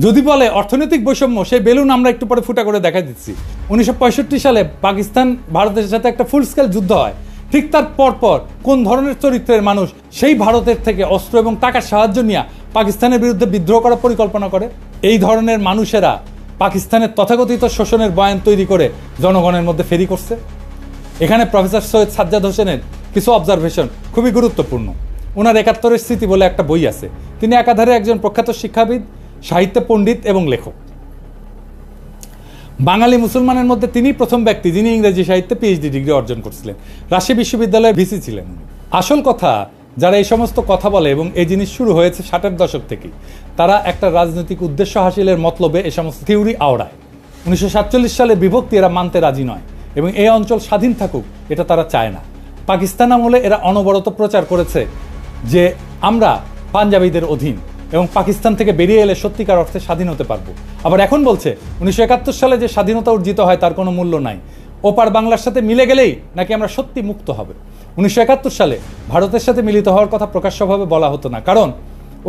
যদি বলে অর্থনৈতিক বৈষম্য, সেই বেলুন আমরা একটু পরে ফুটা করে দেখা দিচ্ছি। 1965 সালে পাকিস্তান ভারতের সাথে একটা ফুল স্কেল যুদ্ধ হয়। ঠিক তার পরপর কোন ধরনের চরিত্রের মানুষ সেই ভারতের থেকে অস্ত্র এবং টাকার সাহায্য নিয়ে পাকিস্তানের বিরুদ্ধে বিদ্রোহ করার পরিকল্পনা করে। এই ধরনের মানুষেরা পাকিস্তানের তথাকথিত শোষণের বয়ান তৈরি করে জনগণের মধ্যে ফেরি করছে। এখানে প্রফেসর সৈয়দ সাজ্জাদ হোসেনের কিছু অবজারভেশন খুবই গুরুত্বপূর্ণ। ওনার ৭১-এর স্মৃতি বলে একটা বই আছে। তিনি একাধারে একজন প্রখ্যাত শিক্ষাবিদ, সাহিত্য পণ্ডিত এবং লেখক। বাঙালি মুসলমানের মধ্যে তিনি প্রথম ব্যক্তি যিনি ইংরেজি সাহিত্যে পিএইচডি ডিগ্রি অর্জন করছিলেন। রাজশাহী বিশ্ববিদ্যালয়ের ভিসি ছিলেন। আসল কথা, যারা এই সমস্ত কথা বলে এবং এই জিনিস শুরু হয়েছে ৬০-এর দশক থেকেই, তারা একটা রাজনৈতিক উদ্দেশ্য হাসিলের মতলবে এই সমস্ত থিওরি আওড়ায়। ১৯৪৭ সালে বিভক্তি এরা মানতে রাজি নয় এবং এই অঞ্চল স্বাধীন থাকুক এটা তারা চায় না। পাকিস্তান আমলে এরা অনবরত প্রচার করেছে যে আমরা পাঞ্জাবিদের অধীন এবং পাকিস্তান থেকে বেরিয়ে এলে সত্যিকার অর্থে স্বাধীন হতে পারবো। আবার এখন বলছে ১৯৭১ সালে যে স্বাধীনতা অর্জিত হয় তার কোনো মূল্য নাই, ওপার বাংলার সাথে মিলে গেলেই নাকি আমরা সত্যি মুক্ত হবে। ১৯৭১ সালে ভারতের সাথে মিলিত হওয়ার কথা প্রকাশ্যভাবে বলা হতো না, কারণ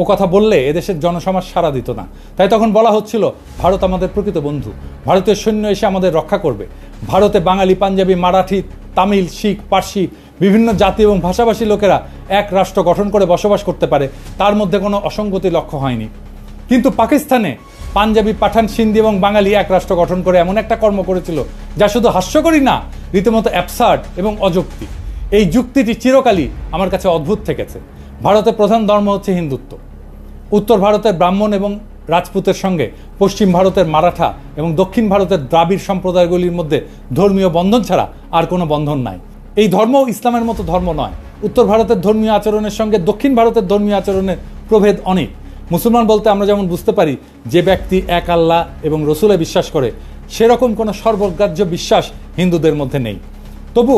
ও কথা বললে এদেশের জনসমাজ সাড়া দিত না। তাই তখন বলা হচ্ছিল ভারত আমাদের প্রকৃত বন্ধু, ভারতের সৈন্য এসে আমাদের রক্ষা করবে। ভারতে বাঙালি, পাঞ্জাবি, মারাঠি, তামিল, শিখ, পার্সি বিভিন্ন জাতি এবং ভাষাভাষী লোকেরা এক রাষ্ট্র গঠন করে বসবাস করতে পারে, তার মধ্যে কোনো অসঙ্গতি লক্ষ্য হয়নি। কিন্তু পাকিস্তানে পাঞ্জাবি, পাঠান, সিন্ধি এবং বাঙালি এক রাষ্ট্র গঠন করে এমন একটা কর্ম করেছিল যা শুধু হাস্যকরই না, রীতিমতো অ্যাবসার্ড এবং অযৌক্তিক। এই যুক্তিটি চিরকালই আমার কাছে অদ্ভুত থেকেছে। ভারতের প্রধান ধর্ম হচ্ছে হিন্দুত্ব। উত্তর ভারতের ব্রাহ্মণ এবং রাজপুতের সঙ্গে পশ্চিম ভারতের মারাঠা এবং দক্ষিণ ভারতের দ্রাবিড় সম্প্রদায়গুলির মধ্যে ধর্মীয় বন্ধন ছাড়া আর কোনো বন্ধন নাই। এই ধর্ম ইসলামের মতো ধর্ম নয়। উত্তর ভারতের ধর্মীয় আচরণের সঙ্গে দক্ষিণ ভারতের ধর্মীয় আচরণের প্রভেদ অনেক। মুসলমান বলতে আমরা যেমন বুঝতে পারি যে ব্যক্তি এক আল্লাহ এবং রসুলে বিশ্বাস করে, সেরকম কোনো সর্বগ্রাহ্য বিশ্বাস হিন্দুদের মধ্যে নেই। তবু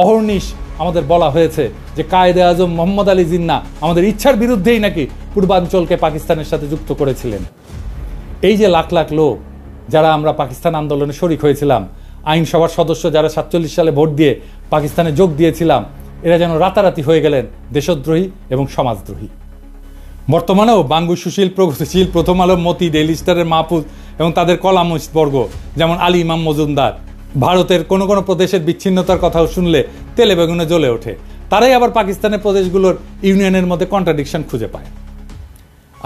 অহর্নিশ আমাদের বলা হয়েছে যে কায়েদে আজম মোহাম্মদ আলী জিন্নাহ আমাদের ইচ্ছার বিরুদ্ধেই নাকি পূর্বাঞ্চলকে পাকিস্তানের সাথে যুক্ত করেছিলেন। এই যে লাখ লাখ লোক যারা আমরা পাকিস্তান আন্দোলনে শরিক হয়েছিলাম, আইনসভার সদস্য যারা ৪৭ সালে ভোট দিয়ে পাকিস্তানে যোগ দিয়েছিলাম, এরা যেন রাতারাতি হয়ে গেলেন দেশদ্রোহী এবং সমাজদ্রোহী। বর্তমানেও বাঙ্গু, সুশীল, প্রগতিশীল, প্রথম আলো, মতি, ডেইলি স্টারের মাহফুজ এবং তাদের কলামবর্গ যেমন আলী ইমাম মজুমদার ভারতের কোনো কোনো প্রদেশের বিচ্ছিন্নতার কথাও শুনলে তেলে বেগুনে জ্বলে ওঠে। তারাই আবার পাকিস্তানের প্রদেশগুলোর ইউনিয়নের মধ্যে কন্ট্রাডিকশন খুঁজে পায়।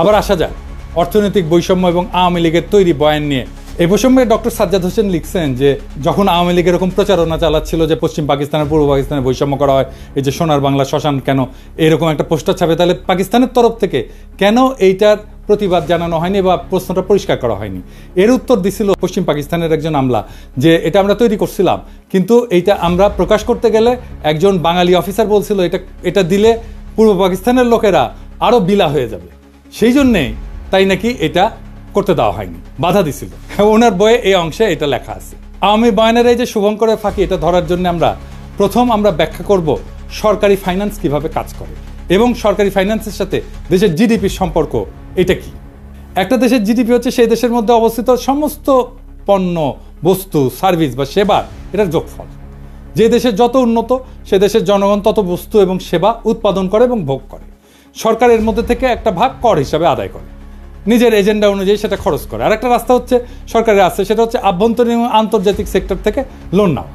আবার আসা যাক অর্থনৈতিক বৈষম্য এবং আওয়ামী লীগের তৈরি বয়ান নিয়ে। এই প্রসঙ্গে ডক্টর সাজ্জাদ হোসেন লিখছেন যে যখন আওয়ামী লীগ এরকম প্রচারণা চালাচ্ছিল যে পশ্চিম পাকিস্তানের পূর্ব পাকিস্তানে বৈষম্য করা হয়, এই যে সোনার বাংলা শ্মশান কেন এরকম একটা পোস্টার ছাপে, তাহলে পাকিস্তানের তরফ থেকে কেন এইটার প্রতিবাদ জানানো হয়নি বা প্রশ্নটা পরিষ্কার করা হয়নি? এর উত্তর দিছিল পশ্চিম পাকিস্তানের একজন আমলা যে এটা আমরা তৈরি করছিলাম, কিন্তু এইটা আমরা প্রকাশ করতে গেলে একজন বাঙালি অফিসার বলছিল এটা দিলে পূর্ব পাকিস্তানের লোকেরা আরও বিলা হয়ে যাবে, সেই জন্যেই তাই নাকি এটা করতে দেওয়া হয়নি, বাধা দিছিল। ওনার বইয়ে এই অংশে এটা লেখা আছে। আওয়ামী বয়ানের এই যে শুভঙ্করের ফাঁকি, এটা ধরার জন্য আমরা ব্যাখ্যা করব সরকারি ফাইন্যান্স কিভাবে কাজ করে এবং সরকারি ফাইন্যান্সের সাথে দেশের জিডিপির সম্পর্ক এটা কি। একটা দেশের জিডিপি হচ্ছে সেই দেশের মধ্যে অবস্থিত সমস্ত পণ্য, বস্তু, সার্ভিস বা সেবা, এটার যোগফল। যে দেশের যত উন্নত সে দেশের জনগণ তত বস্তু এবং সেবা উৎপাদন করে এবং ভোগ করে। সরকারের মধ্যে থেকে একটা ভাগ কর হিসাবে আদায় করে, নিজের এজেন্ডা অনুযায়ী সেটা খরচ করে। আর একটা রাস্তা হচ্ছে সরকারের আছে, সেটা হচ্ছে আভ্যন্তরীণ এবং আন্তর্জাতিক সেক্টর থেকে লোন নেওয়া।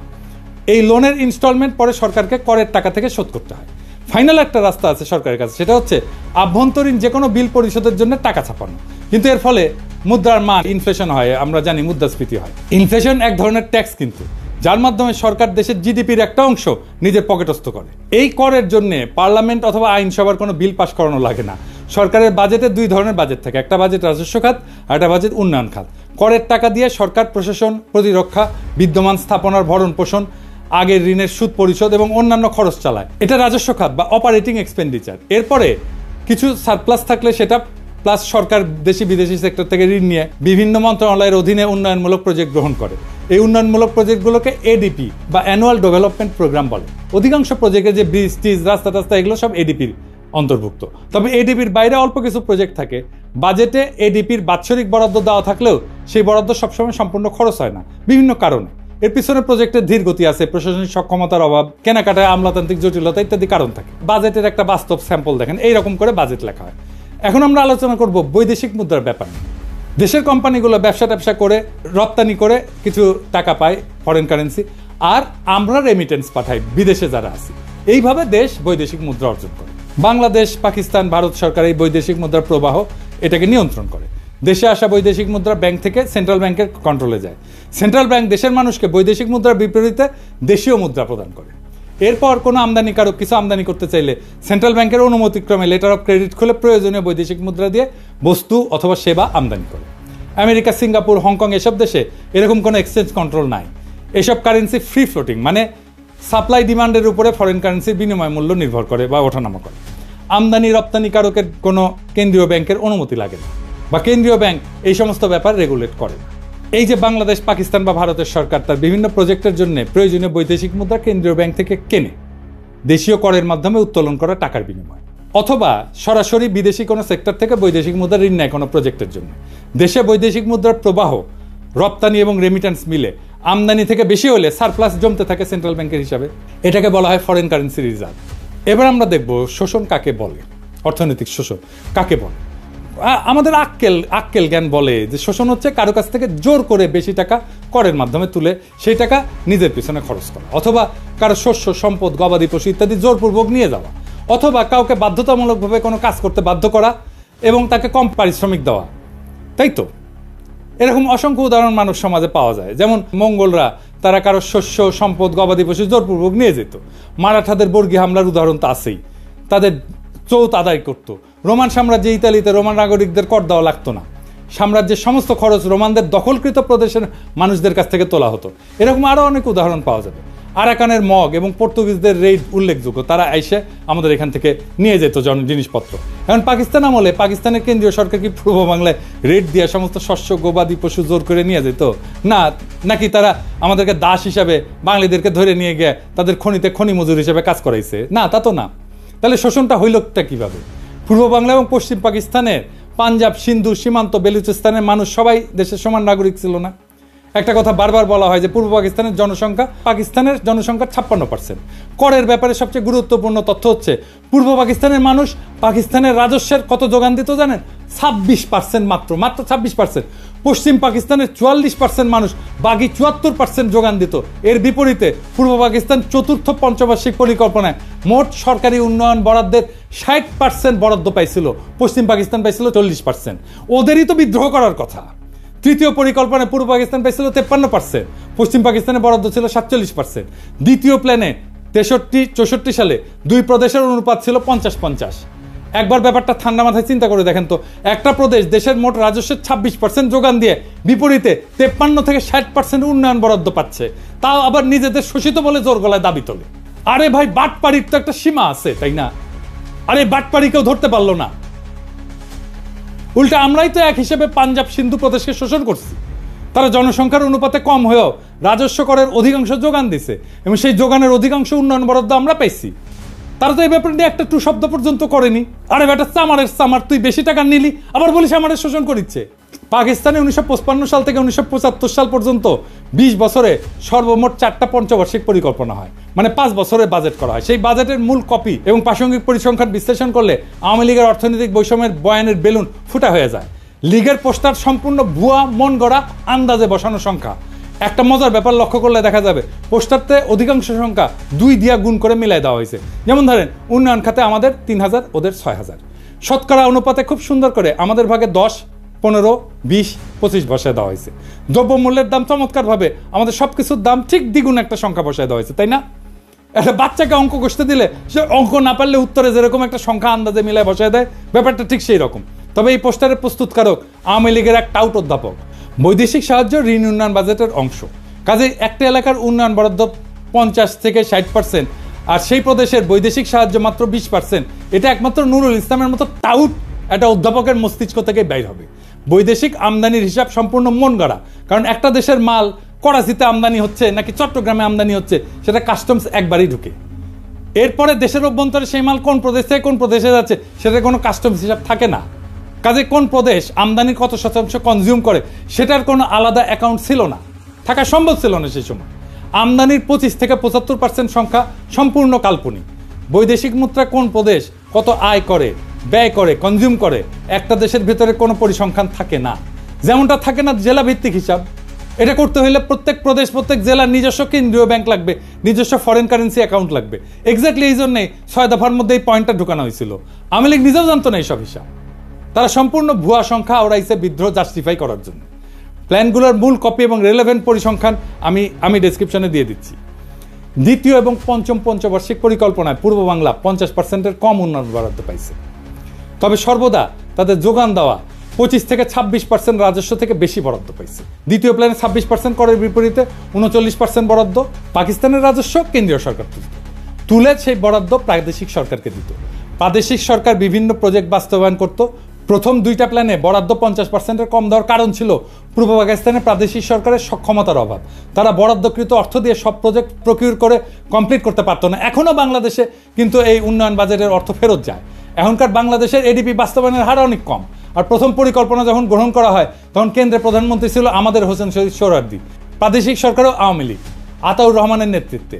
এই লোনের ইনস্টলমেন্ট পরে সরকারকে করের টাকা থেকে শোধ করতে হয়। ফাইনাল একটা রাস্তা আছে সরকারের কাছে, সেটা হচ্ছে আভ্যন্তরীণ যে কোনো বিল পরিশোধের জন্য টাকা ছাপানো। কিন্তু এর ফলে মুদ্রার মান ইনফ্লেশন হয়, আমরা জানি মুদ্রাস্ফীতি হয়। ইনফ্লেশন এক ধরনের ট্যাক্স কিন্তু, যার মাধ্যমে সরকার দেশের জিডিপির একটা অংশ নিজের পকেটস্থ করে। এই করের জন্য পার্লামেন্ট অথবা আইনসভার কোনো বিল পাস করানো লাগে না। সরকারের বাজেটে দুই ধরনের বাজেট থাকে, একটা বাজেট রাজস্ব খাত আর একটা বাজেট উন্নয়ন খাত। করের টাকা দিয়ে সরকার প্রশাসন, প্রতিরক্ষা, বিদ্যমান স্থাপনার ভরণ পোষণ, আগের ঋণের সুদ পরিশোধ এবং অন্যান্য খরচ চালায়। এটা রাজস্ব খাত বা অপারেটিং এক্সপেন্ডিচার। এরপরে কিছু সারপ্লাস থাকলে সেটা প্লাস সরকার দেশি বিদেশি সেক্টর থেকে ঋণ নিয়ে বিভিন্ন মন্ত্রণালয়ের অধীনে উন্নয়নমূলক প্রজেক্ট গ্রহণ করে। এই উন্নয়নমূলক প্রজেক্টগুলোকে এডিপি বা অ্যানুয়াল ডেভেলপমেন্ট প্রোগ্রাম বলে। অধিকাংশ প্রজেক্টে যে ব্রিজ টিজ, রাস্তা টাস্তা, এগুলো সব এডিপির অন্তর্ভুক্ত। তবে এডিপির বাইরে অল্প কিছু প্রজেক্ট থাকে। বাজেটে এডিপির বাৎসরিক বরাদ্দ দেওয়া থাকলেও সেই বরাদ্দ সবসময় সম্পূর্ণ খরচ হয় না বিভিন্ন কারণে। এর পিছনে প্রজেক্টের ধীর গতি আছে, প্রশাসনিক সক্ষমতার অভাব, কেনাকাটায় আমলাতান্ত্রিক জটিলতা ইত্যাদি কারণ থাকে। বাজেটের একটা বাস্তব স্যাম্পল দেখেন, এইরকম করে বাজেট লেখা হয়। এখন আমরা আলোচনা করব বৈদেশিক মুদ্রার ব্যাপার। দেশের কোম্পানিগুলো ব্যবসা করে রপ্তানি করে কিছু টাকা পায়, ফরেন কারেন্সি, আর আমরা রেমিটেন্স পাঠাই বিদেশে যারা আছি। এইভাবে দেশ বৈদেশিক মুদ্রা অর্জন করে। বাংলাদেশ, পাকিস্তান, ভারত সরকার এই বৈদেশিক মুদ্রার প্রবাহ এটাকে নিয়ন্ত্রণ করে। দেশে আসা বৈদেশিক মুদ্রা ব্যাংক থেকে সেন্ট্রাল ব্যাংকের কন্ট্রোলে যায়। সেন্ট্রাল ব্যাংক দেশের মানুষকে বৈদেশিক মুদ্রার বিপরীতে দেশীয় মুদ্রা প্রদান করে। এরপর কোনো আমদানিকারক কিছু আমদানি করতে চাইলে সেন্ট্রাল ব্যাংকের অনুমতিক্রমে লেটার অফ ক্রেডিট খুলে প্রয়োজনীয় বৈদেশিক মুদ্রা দিয়ে বস্তু অথবা সেবা আমদানি করে। আমেরিকা, সিঙ্গাপুর, হংকং এসব দেশে এরকম কোনো এক্সচেঞ্জ কন্ট্রোল নাই। এসব কারেন্সি ফ্রি ফ্লোটিং, মানে সাপ্লাই ডিমান্ডের উপরে ফরেন কারেন্সির বিনিময় মূল্য নির্ভর করে বা ওঠানামা করে। আমদানি রপ্তানিকারকের কোনো কেন্দ্রীয় ব্যাংকের অনুমতি লাগে না, বা কেন্দ্রীয় ব্যাংক এই সমস্ত ব্যাপার রেগুলেট করে। এই যে বাংলাদেশ, পাকিস্তান বা ভারতের সরকার তার বিভিন্ন প্রজেক্টের জন্য প্রয়োজনীয় বৈদেশিক মুদ্রা কেন্দ্রীয় ব্যাংক থেকে কেনে দেশীয় করের মাধ্যমে উত্তোলন করা টাকার বিনিময়, অথবা সরাসরি বিদেশি কোনো সেক্টর থেকে বৈদেশিক মুদ্রা ঋণ নেয় কোনো প্রজেক্টের জন্য। দেশে বৈদেশিক মুদ্রার প্রবাহ, রপ্তানি এবং রেমিটেন্স মিলে আমদানি থেকে বেশি হলে সারপ্লাস জমতে থাকে সেন্ট্রাল ব্যাংকের হিসাবে। এটাকে বলা হয় ফরেন কারেন্সি রিজার্ভ। এবার আমরা দেখব শোষণ কাকে বলে, অর্থনৈতিক শোষণ কাকে বলে। আমাদের আক্কেল জ্ঞান বলে যে শোষণ হচ্ছে কারো কাছ থেকে জোর করে বেশি টাকা করের মাধ্যমে তুলে সেই টাকা নিজের পিছনে খরচ করা, অথবা কারো শস্য, সম্পদ, গবাদি পশু ইত্যাদি জোরপূর্বক নিয়ে যাওয়া, অথবা কাউকে বাধ্যতামূলকভাবে কোনো কাজ করতে বাধ্য করা এবং তাকে কম পারিশ্রমিক দেওয়া। তাই তো এরকম অসংখ্য উদাহরণ মানব সমাজে পাওয়া যায়। যেমন মঙ্গলরা তারা কারো শস্য, সম্পদ, গবাদি পশু জোরপূর্বক নিয়ে যেত। মারাঠাদের বর্গী হামলার উদাহরণ তো আছেই, তাদের চৌত আদায় করত। রোমান সাম্রাজ্যে ইতালিতে রোমান নাগরিকদের কর দেওয়া লাগতো না, সাম্রাজ্যের সমস্ত খরচ রোমানদের দখলকৃত প্রদেশের মানুষদের কাছ থেকে তোলা হতো। এরকম আরও অনেক উদাহরণ পাওয়া যাবে। আরাকানের মগ এবং পর্তুগিজদের রেইড উল্লেখযোগ্য, তারা এসে আমাদের এখান থেকে নিয়ে যেত জিনিসপত্র। এখন পাকিস্তান আমলে পাকিস্তানের কেন্দ্রীয় সরকার কি পূর্ব বাংলায় রেড দিয়ে সমস্ত শস্য, গবাদি পশু জোর করে নিয়ে যেত? না, নাকি তারা আমাদেরকে দাস হিসাবে বাঙালিদেরকে ধরে নিয়ে গিয়ে তাদের খনিতে খনি মজুর হিসেবে কাজ করাইছে? না, তা তো না। তাহলে শোষণটা হইলটা কিভাবে? পূর্ব বাংলা এবং পশ্চিম পাকিস্তানের, পাঞ্জাব, সিন্ধু, সীমান্ত, বেলুচিস্তানের মানুষ সবাই দেশের সমান নাগরিক ছিল না। একটা কথা বারবার বলা হয় যে পূর্ব পাকিস্তানের জনসংখ্যা পাকিস্তানের জনসংখ্যার 56%। করের ব্যাপারে সবচেয়ে গুরুত্বপূর্ণ তথ্য হচ্ছে পূর্ব পাকিস্তানের মানুষ পাকিস্তানের রাজস্বের কত যোগান দিত জানেন? 26%, মাত্র 26%। পশ্চিম পাকিস্তানের 44% মানুষ বাকি 74% যোগান দিত। এর বিপরীতে পূর্ব পাকিস্তান চতুর্থ পঞ্চবার্ষিক পরিকল্পনায় মোট সরকারি উন্নয়ন বরাদ্দের 60% বরাদ্দ পাইছিল, পশ্চিম পাকিস্তান পাইছিল 40%। ওদেরই তো বিদ্রোহ করার কথা। তৃতীয় পরিকল্পনায় পূর্ব পাকিস্তান পাইছিল 53%, পশ্চিম পাকিস্তানের বরাদ্দ ছিল 47%। দ্বিতীয় প্ল্যানে 63-64 সালে দুই প্রদেশের অনুপাত ছিল 50-50। একবার ব্যাপারটা ঠান্ডা মাথায় চিন্তা করে দেখেন তো, একটা প্রদেশ দেশের মোট রাজস্বের 26% যোগান দিয়ে বিপরীতে 53-60% উন্নয়ন বরাদ্দ পাচ্ছে, তাও আবার নিজেদের শোষিত বলে জোর গলায় দাবি তোলে। আরে ভাই, বাটপাড়ির তো একটা সীমা আছে, তাই না? আরে বাটপাড়ি কেউ ধরতে পারলো না। উল্টা আমরাই তো এক হিসেবে পাঞ্জাব, সিন্ধু প্রদেশকে শোষণ করছি। তারা জনসংখ্যার অনুপাতে কম হয়েও রাজস্ব করের অধিকাংশ যোগান দিছে এবং সেই যোগানের অধিকাংশ উন্নয়ন বরাদ্দ আমরা পাইছি। তারা তো এই ব্যাপারে নিয়ে একটা টু শব্দ পর্যন্ত করেনি। আরে বেটা, চামারের চামার, তুই বেশি টাকা নিলি আবার বলিস আমাদের শোষণ করিচ্ছে। পাকিস্তানে 1955 সাল থেকে 1975 সাল পর্যন্ত 20 বছরে সর্বমোট 4টা পঞ্চবার্ষিক পরিকল্পনা হয়, মানে 5 বছরের বাজেট করা হয়। সেই বাজেটের মূল কপি এবং প্রাসঙ্গিক পরিসংখ্যান বিশ্লেষণ করলে আওয়ামী লীগের অর্থনৈতিক বৈষম্যের বয়ানের বেলুন ফুটা হয়ে যায়। লীগের পোস্টার সম্পূর্ণ ভুয়া, মন গড়া, আন্দাজে বসানো সংখ্যা। একটা মজার ব্যাপার লক্ষ্য করলে দেখা যাবে পোস্টারতে অধিকাংশ সংখ্যা 2 দিয়া গুণ করে মিলাই দেওয়া হয়েছে। যেমন ধরেন, উন্নয়ন খাতে আমাদের 3000, ওদের 6000। শতকরা অনুপাতে খুব সুন্দর করে আমাদের ভাগে 10, 15, 20, 25 বসায় দেওয়া হয়েছে। দ্রব্যমূল্যের দাম চমৎকারভাবে আমাদের সবকিছুর দাম ঠিক দ্বিগুণ একটা সংখ্যা বসায় দেওয়া হয়েছে, তাই না? একটা বাচ্চাকে অঙ্ক কষতে দিলে সে অঙ্ক না পারলে উত্তরে যেরকম একটা সংখ্যা আন্দাজে মিলায় বসায় দেয়, ব্যাপারটা ঠিক সেই রকম। তবে এই পোস্টারের প্রস্তুতকারক আওয়ামী লীগের এক টাউট অধ্যাপক। বৈদেশিক সাহায্য ঋণ উন্নয়ন বাজেটের অংশ, কাজে একটা এলাকার উন্নয়ন বরাদ্দ 50-60%, আর সেই প্রদেশের বৈদেশিক সাহায্য মাত্র 20%। এটা একমাত্র নুরুল ইসলামের মতো টাউট একটা অধ্যাপকের মস্তিষ্ক থেকে বাইর হবে। বৈদেশিক আমদানির হিসাব সম্পূর্ণ মন গড়া, কারণ একটা দেশের মাল করাচিতে আমদানি হচ্ছে নাকি চট্টগ্রামে আমদানি হচ্ছে সেটা কাস্টমস একবারই ঢুকে। এরপরে দেশের অভ্যন্তরে সেই মাল কোন প্রদেশ থেকে কোন প্রদেশে যাচ্ছে সেটা কোনো কাস্টমস হিসাব থাকে না। কাজে কোন প্রদেশ আমদানির কত শতাংশ কনজিউম করে সেটার কোনো আলাদা অ্যাকাউন্ট ছিল না, থাকা সম্ভব ছিল না সেই সময়। আমদানির 25-75% সংখ্যা সম্পূর্ণ কাল্পনিক। বৈদেশিক মুদ্রা কোন প্রদেশ কত আয় করে, ব্যয় করে, কনজিউম করে, একটা দেশের ভেতরে কোনো পরিসংখ্যান থাকে না। যেমনটা থাকে না জেলা ভিত্তিক হিসাব। এটা করতে হলে প্রত্যেক প্রদেশ প্রত্যেক জেলার নিজস্ব কেন্দ্রীয় ব্যাংক লাগবে, নিজস্ব ফরেন কারেন্সি অ্যাকাউন্ট লাগবে। এক্স্যাক্টলি এই জন্যই 6 দফার মধ্যে এই পয়েন্টটা ঢুকানো হয়েছিল। আওয়ামী লীগ নিজেও জানতো না এইসব হিসাব। তারা সম্পূর্ণ ভুয়া সংখ্যা ওড়াইছে বিদ্রোহ জাস্টিফাই করার জন্য। প্ল্যানগুলোর মূল কপি এবং রেলেভেন্ট পরিসংখ্যান আমি ডেসক্রিপশনে দিয়ে দিচ্ছি। দ্বিতীয় এবং পঞ্চম পঞ্চবার্ষিক পরিকল্পনায় পূর্ব বাংলা 50%-এর কম উন্নয়ন বরাদ্দ পাইছে। তবে সর্বদা তাদের যোগান দেওয়া 25 থেকে 26% রাজস্ব থেকে বেশি বরাদ্দ পাইছে। দ্বিতীয় প্ল্যানে 26% করের বিপরীতে 39% বরাদ্দ পাকিস্তানের রাজস্ব কেন্দ্রীয় সরকার তুলে সেই বরাদ্দ প্রাদেশিক সরকারকে দিত। প্রাদেশিক সরকার বিভিন্ন প্রজেক্ট বাস্তবায়ন করত। প্রথম 2টা প্ল্যানে বরাদ্দ 50%-এর কম দেওয়ার কারণ ছিল পূর্ব পাকিস্তানের প্রাদেশিক সরকারের সক্ষমতার অভাব। তারা বরাদ্দকৃত অর্থ দিয়ে সব প্রজেক্ট প্রকিউর করে কমপ্লিট করতে পারতো না। এখনও বাংলাদেশে কিন্তু এই উন্নয়ন বাজেটের অর্থ ফেরত যায়। এখনকার বাংলাদেশের এডিপি বাস্তবায়নের হার অনেক কম। আর প্রথম পরিকল্পনা যখন গ্রহণ করা হয় তখন কেন্দ্রের প্রধানমন্ত্রী ছিল আমাদের হোসেন শহীদ সোহরাওয়ার্দী, প্রাদেশিক সরকারও আওয়ামী লীগ আতাউর রহমানের নেতৃত্বে।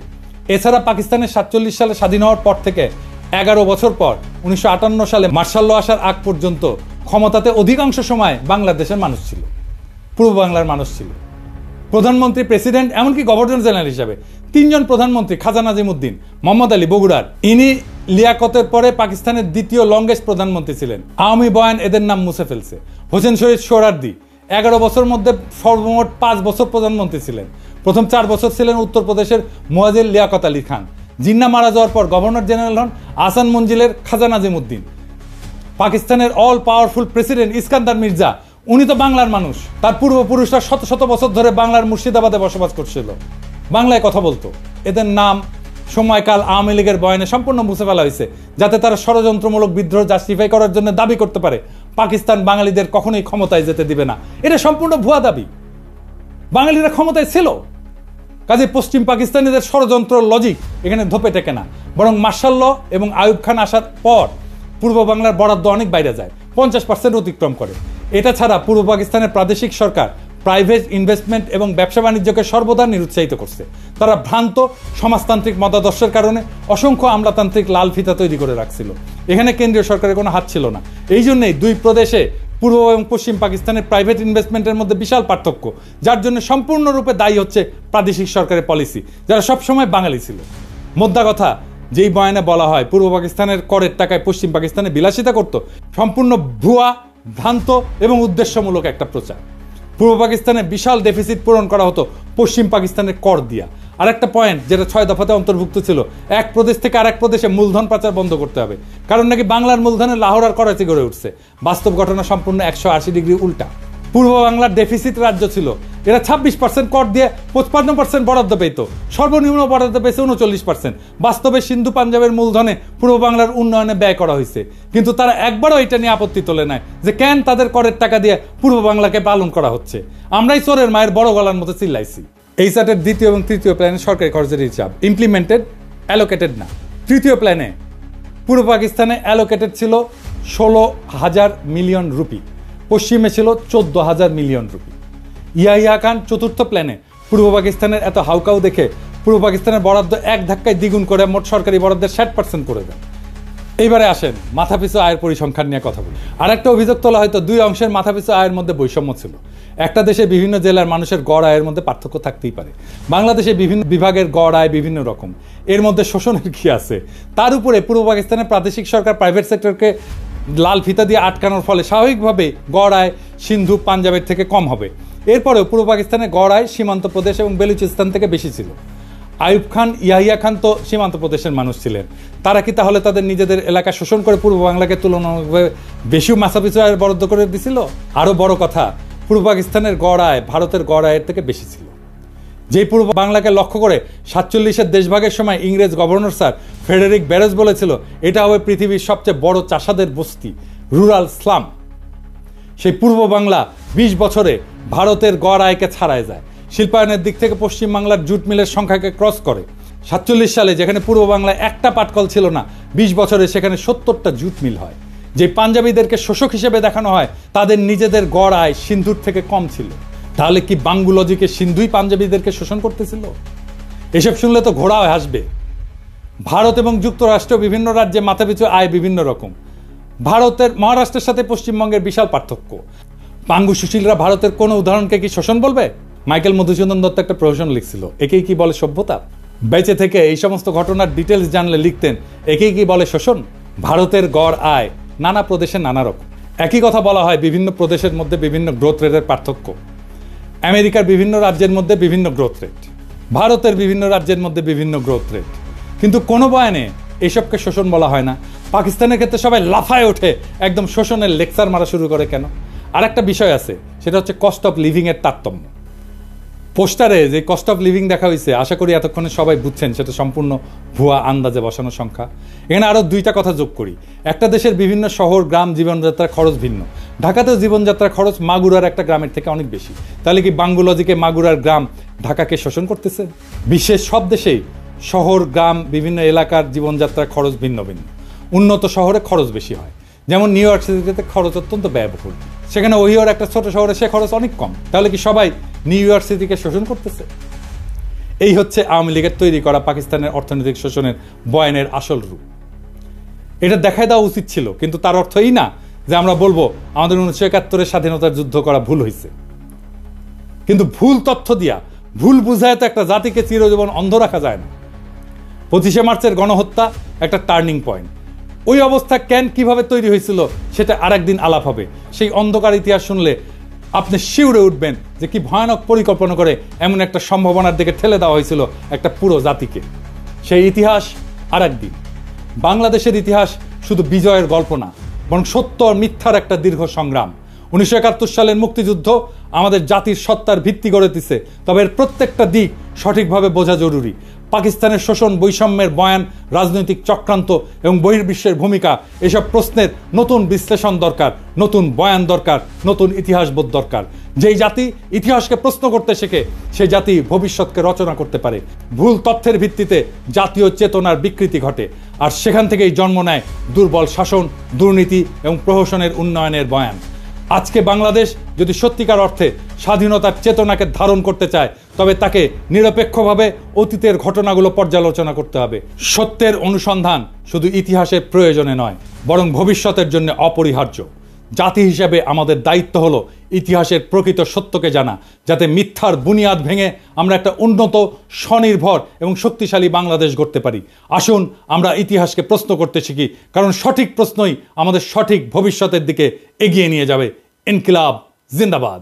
এছাড়া পাকিস্তানের 47 সালে স্বাধীন হওয়ার পর থেকে 11 বছর পর 1958 সালে মার্শাল ল আসার আগ পর্যন্ত ক্ষমতাতে অধিকাংশ সময় বাংলাদেশের মানুষ ছিল, পূর্ব বাংলার মানুষ ছিল। প্রধানমন্ত্রী, প্রেসিডেন্ট, এমনকি গভর্নর জেনারেল হিসাবে 3 জন প্রধানমন্ত্রী, খাজা নাজিমুদ্দিন, মোহাম্মদ আলী বগুড়ার, ইনি লিয়াকতের পরে পাকিস্তানের দ্বিতীয় লংগেস্ট প্রধানমন্ত্রী ছিলেন। আওয়ামী বয়ান এদের নাম মুছে ফেলছে। হোসেন শহীদ সোহরাওয়ার্দী 11 বছর মধ্যে সর্বমোট 5 বছর প্রধানমন্ত্রী ছিলেন। প্রথম 4 বছর ছিলেন উত্তরপ্রদেশের মুয়াজ্জির লিয়াকত আলী খান। জিন্না মারা যাওয়ার পর গভর্নর জেনারেল হন আহসান মঞ্জিলের খাজা নাজিমুদ্দিন। পাকিস্তানের all powerful president Iskander Mirza, উনি তো বাংলার মানুষ। তার পূর্বপুরুষরা শত শত বছর ধরে বাংলার মুর্শিদাবাদে বসবাস করছিল, বাংলায় কথা বলতো। এদের নাম সময়কাল আওয়ামী লীগের বয়ানে সম্পূর্ণ মুছে ফেলা হয়েছে, যাতে তারা ষড়যন্ত্রমূলক বিদ্রোহ জাস্টিফাই করার জন্য দাবি করতে পারে পাকিস্তান বাঙালিদের কখনোই ক্ষমতায় যেতে দিবে না। এটা সম্পূর্ণ ভুয়া দাবি। বাঙালিরা ক্ষমতায় ছিল, কাজে পশ্চিম পাকিস্তানিদের ষড়যন্ত্র লজিক এখানে ধোপে টেকে না। বরং মার্শাল ল এবং আইয়ুব খান আসার পর পূর্ব বাংলার বরাদ্দ অনেক বাইরে যায়, 50% অতিক্রম করে। এটা ছাড়া পূর্ব পাকিস্তানের প্রাদেশিক সরকার প্রাইভেট ইনভেস্টমেন্ট এবং ব্যবসা বাণিজ্যকে সর্বদা নিরুৎসাহিত করছে। তারা ভ্রান্ত সমাজতান্ত্রিক মতাদর্শের কারণে অসংখ্য আমলাতান্ত্রিক লাল ফিতা তৈরি করে রাখছিল। এখানে কেন্দ্রীয় সরকারের কোনো হাত ছিল না। এই জন্যই 2 প্রদেশে পূর্ব এবং পশ্চিম পাকিস্তানের প্রাইভেট ইনভেস্টমেন্টের মধ্যে বিশাল পার্থক্য, যার জন্য সম্পূর্ণরূপে দায়ী হচ্ছে প্রাদেশিক সরকারের পলিসি, যারা সবসময় বাঙালি ছিল। মোদ্দা কথা, যেই বয়ানে বলা হয় পূর্ব পাকিস্তানের করের টাকায় পশ্চিম পাকিস্তানে বিলাসিতা করত, সম্পূর্ণ ভুয়া, ভ্রান্ত এবং উদ্দেশ্যমূলক একটা প্রচার। পূর্ব পাকিস্তানে বিশাল ডেফিসিট পূরণ করা হতো পশ্চিম পাকিস্তানের কর দিয়া। আর একটা পয়েন্ট যেটা 6 দফাতে অন্তর্ভুক্ত ছিল, এক প্রদেশ থেকে আরেক প্রদেশে মূলধন পাচার বন্ধ করতে হবে, কারণ নাকি বাংলার মূলধনে লাহোর আর করাচি গড়ে উঠছে। বাস্তব ঘটনা সম্পূর্ণ 180 ডিগ্রি উল্টা। পূর্ব বাংলার ডেফিসিট রাজ্য ছিল, এরা 26% কর দিয়ে 55% বরাদ্দ পেত, সর্বনিম্ন বরাদ্দ পেয়েছে 39%। বাস্তবে সিন্ধু পাঞ্জাবের মূলধনে পূর্ব বাংলার উন্নয়নে ব্যয় করা হয়েছে, কিন্তু তারা একবারও এটা নিয়ে আপত্তি তোলে নাই যে কেন তাদের করের টাকা দিয়ে পূর্ব বাংলাকে পালন করা হচ্ছে। আমরাই চোরের মায়ের বড় গলার মতো চিল্লাইছি। এই চার্টের দ্বিতীয় এবং তৃতীয় প্ল্যানে সরকারি খরচের হিসাব ইমপ্লিমেন্টেড, অ্যালোকেটেড না। তৃতীয় প্ল্যানে পূর্ব পাকিস্তানে অ্যালোকেটেড ছিল 16,000 মিলিয়ন রুপি, পশ্চিমে ছিল 14,000 মিলিয়ন রুপি। ইয়াহিয়া খান চতুর্থ প্ল্যানে পূর্ব পাকিস্তানের এত হাউকাউ দেখে পূর্ব পাকিস্তানের বরাদ্দ এক ধাক্কায় দ্বিগুণ করে মোট সরকারি বরাদ্দের 60% করে দেন। এইবারে আসেন মাথাপিছু আয়ের পরিসংখ্যান নিয়ে কথা বলি। আর একটা অভিযোগ তোলা হয়তো 2 অংশের মাথাপিছু আয়ের মধ্যে বৈষম্য ছিল। একটা দেশে বিভিন্ন জেলার মানুষের গড় আয়ের মধ্যে পার্থক্য থাকতেই পারে। বাংলাদেশে বিভিন্ন বিভাগের গড় আয় বিভিন্ন রকম, এর মধ্যে শোষণের কি আছে? তার উপরে পূর্ব পাকিস্তানের প্রাদেশিক সরকার প্রাইভেট সেক্টরকে লাল ফিতা দিয়ে আটকানোর ফলে স্বাভাবিকভাবে গড় আয় সিন্ধু পাঞ্জাবের থেকে কম হবে। এরপরেও পূর্ব পাকিস্তানের গড় আয় সীমান্ত প্রদেশ এবং বেলুচিস্তান থেকে বেশি ছিল। আইয়ুব খান, ইয়াহিয়া খান তো সীমান্ত প্রদেশের মানুষ ছিলেন। তারা কি তাহলে তাদের নিজেদের এলাকা শোষণ করে পূর্ব বাংলাকে তুলনামূলকভাবে বেশি মাথাপিছু আয় বরাদ্দ করে দিছিল? আরও বড় কথা, পূর্ব পাকিস্তানের গড় আয় ভারতের গড় আয়ের থেকে বেশি ছিল। যেই পূর্ব বাংলাকে লক্ষ্য করে 47-এর দেশভাগের সময় ইংরেজ গভর্নর স্যার ফ্রেডেরিক ব্যারেজ বলেছিল এটা হবে পৃথিবীর সবচেয়ে বড় চাষাদের বস্তি, রুরাল স্লাম। সেই পূর্ব বাংলা 20 বছরে ভারতের গড় আয়কে ছাড়ায় যায়। শিল্পায়নের দিক থেকে পশ্চিম বাংলার জুট মিলের সংখ্যাকে ক্রস করে। 47 সালে যেখানে পূর্ব বাংলায় একটা পাটকল ছিল না, 20 বছরে সেখানে 70টা জুট মিল হয়। যে পাঞ্জাবিদেরকে শোষক হিসেবে দেখানো হয়, তাদের নিজেদের গড় আয় সিন্ধুর থেকে কম ছিল। তাহলে কি বাঙ্গু লজিকে সিন্ধুই পাঞ্জাবিদেরকে শোষণ করতেছিল? এসব শুনলে তো ঘোড়া হাসবে। ভারত এবং যুক্তরাষ্ট্র বিভিন্ন রাজ্যে মাথাপিছু আয় বিভিন্ন রকম। ভারতের মহারাষ্ট্রের সাথে পশ্চিমবঙ্গের বিশাল পার্থক্য। পাঙ্গু সুশীলরা ভারতের কোনো উদাহরণকে কি শোষণ বলবে? মাইকেল মধুসূদন দত্ত একটা প্রহসন লিখছিল, একেই কি বলে সভ্যতা? বেঁচে থেকে এই সমস্ত ঘটনার ডিটেলস জানলে লিখতেন, একেই কি বলে শোষণ? ভারতের গড় আয় নানা প্রদেশে নানা রকম। একই কথা বলা হয় বিভিন্ন প্রদেশের মধ্যে বিভিন্ন গ্রোথ রেটের পার্থক্য, আমেরিকার বিভিন্ন রাজ্যের মধ্যে বিভিন্ন গ্রোথ রেট, ভারতের বিভিন্ন রাজ্যের মধ্যে বিভিন্ন গ্রোথ রেট, কিন্তু কোনো বয়ানে এসবকে শোষণ বলা হয় না। পাকিস্তানের ক্ষেত্রে সবাই লাফায় ওঠে, একদম শোষণের লেকচার মারা শুরু করে কেন? আর একটা বিষয় আছে, সেটা হচ্ছে কস্ট অফ লিভিংয়ের তারতম্য। পোস্টারে যে কস্ট অফ লিভিং দেখা হয়েছে, আশা করি এতক্ষণে সবাই বুঝছেন সেটা সম্পূর্ণ ভুয়া আন্দাজে বসানো সংখ্যা। এখানে আরও দুইটা কথা যোগ করি। একটা দেশের বিভিন্ন শহর গ্রাম জীবনযাত্রার খরচ ভিন্ন। ঢাকাতেও জীবনযাত্রার খরচ মাগুরার একটা গ্রামের থেকে অনেক বেশি। তাহলে কি বাঙ্গুলজিকে মাগুরার গ্রাম ঢাকাকে শোষণ করতেছে? বিশ্বের সব দেশেই শহর গ্রাম বিভিন্ন এলাকার জীবনযাত্রার খরচ ভিন্ন ভিন্ন। উন্নত শহরে খরচ বেশি হয়, যেমন নিউ ইয়র্ক সিটিতে খরচ অত্যন্ত ব্যয়বহুল, সেখানে ওহিওর একটা ছোট শহরে সে খরচ অনেক কম। তাহলে কি সবাই নিউ ইয়র্ক সিটিকে শোষণ করতেছে? এই হচ্ছে আওয়ামী লীগের তৈরি করা পাকিস্তানের অর্থনৈতিক শোষণের বয়ানের আসল রূপ। এটা দেখাই দেওয়া উচিত ছিল, কিন্তু তার অর্থ এই না যে আমরা বলবো আমাদের 1971 স্বাধীনতার যুদ্ধ করা ভুল হয়েছে। কিন্তু ভুল তথ্য দিয়া ভুল বুঝায় তো একটা জাতিকে চিরজীবন অন্ধ রাখা যায় না। 25শে মার্চের গণহত্যা একটা টার্নিং পয়েন্ট। ওই অবস্থা কেন কিভাবে তৈরি হয়েছিল সেটা আরেকদিন আলাপ হবে। সেই অন্ধকার ইতিহাস শুনলে আপনি শিউরে উঠবেন যে কি ভয়ানক পরিকল্পনা করে এমন একটা সম্ভাবনার দিকে ঠেলে দেওয়া হয়েছিল একটা পুরো জাতিকে। সেই ইতিহাস আরেকদিন। বাংলাদেশের ইতিহাস শুধু বিজয়ের গল্প না, বরং সত্য আর মিথ্যার একটা দীর্ঘ সংগ্রাম। 1971 সালের মুক্তিযুদ্ধ আমাদের জাতির সত্তার ভিত্তি গড়ে দিছে, তবে এর প্রত্যেকটা দিক সঠিকভাবে বোঝা জরুরি। পাকিস্তানের শোষণ, বৈষম্যের বয়ান, রাজনৈতিক চক্রান্ত এবং বহির্বিশ্বের ভূমিকা, এসব প্রশ্নের নতুন বিশ্লেষণ দরকার, নতুন বয়ান দরকার, নতুন ইতিহাসবোধ দরকার। যেই জাতি ইতিহাসকে প্রশ্ন করতে শেখে, সেই জাতি ভবিষ্যৎকে রচনা করতে পারে। ভুল তথ্যের ভিত্তিতে জাতীয় চেতনার বিকৃতি ঘটে, আর সেখান থেকেই জন্ম নেয় দুর্বল শাসন, দুর্নীতি এবং প্রহসনের উন্নয়নের বয়ান। আজকে বাংলাদেশ যদি সত্যিকার অর্থে স্বাধীনতার চেতনাকে ধারণ করতে চায়, তবে তাকে নিরপেক্ষভাবে অতীতের ঘটনাগুলো পর্যালোচনা করতে হবে। সত্যের অনুসন্ধান শুধু ইতিহাসের প্রয়োজনে নয়, বরং ভবিষ্যতের জন্য অপরিহার্য। জাতি হিসেবে আমাদের দায়িত্ব হলো ইতিহাসের প্রকৃত সত্যকে জানা, যাতে মিথ্যার বুনিয়াদ ভেঙে আমরা একটা উন্নত, স্বনির্ভর এবং শক্তিশালী বাংলাদেশ গড়তে পারি। আসুন আমরা ইতিহাসকে প্রশ্ন করতে শিখি, কারণ সঠিক প্রশ্নই আমাদের সঠিক ভবিষ্যতের দিকে এগিয়ে নিয়ে যাবে। ইনকিলাব জিন্দাবাদ।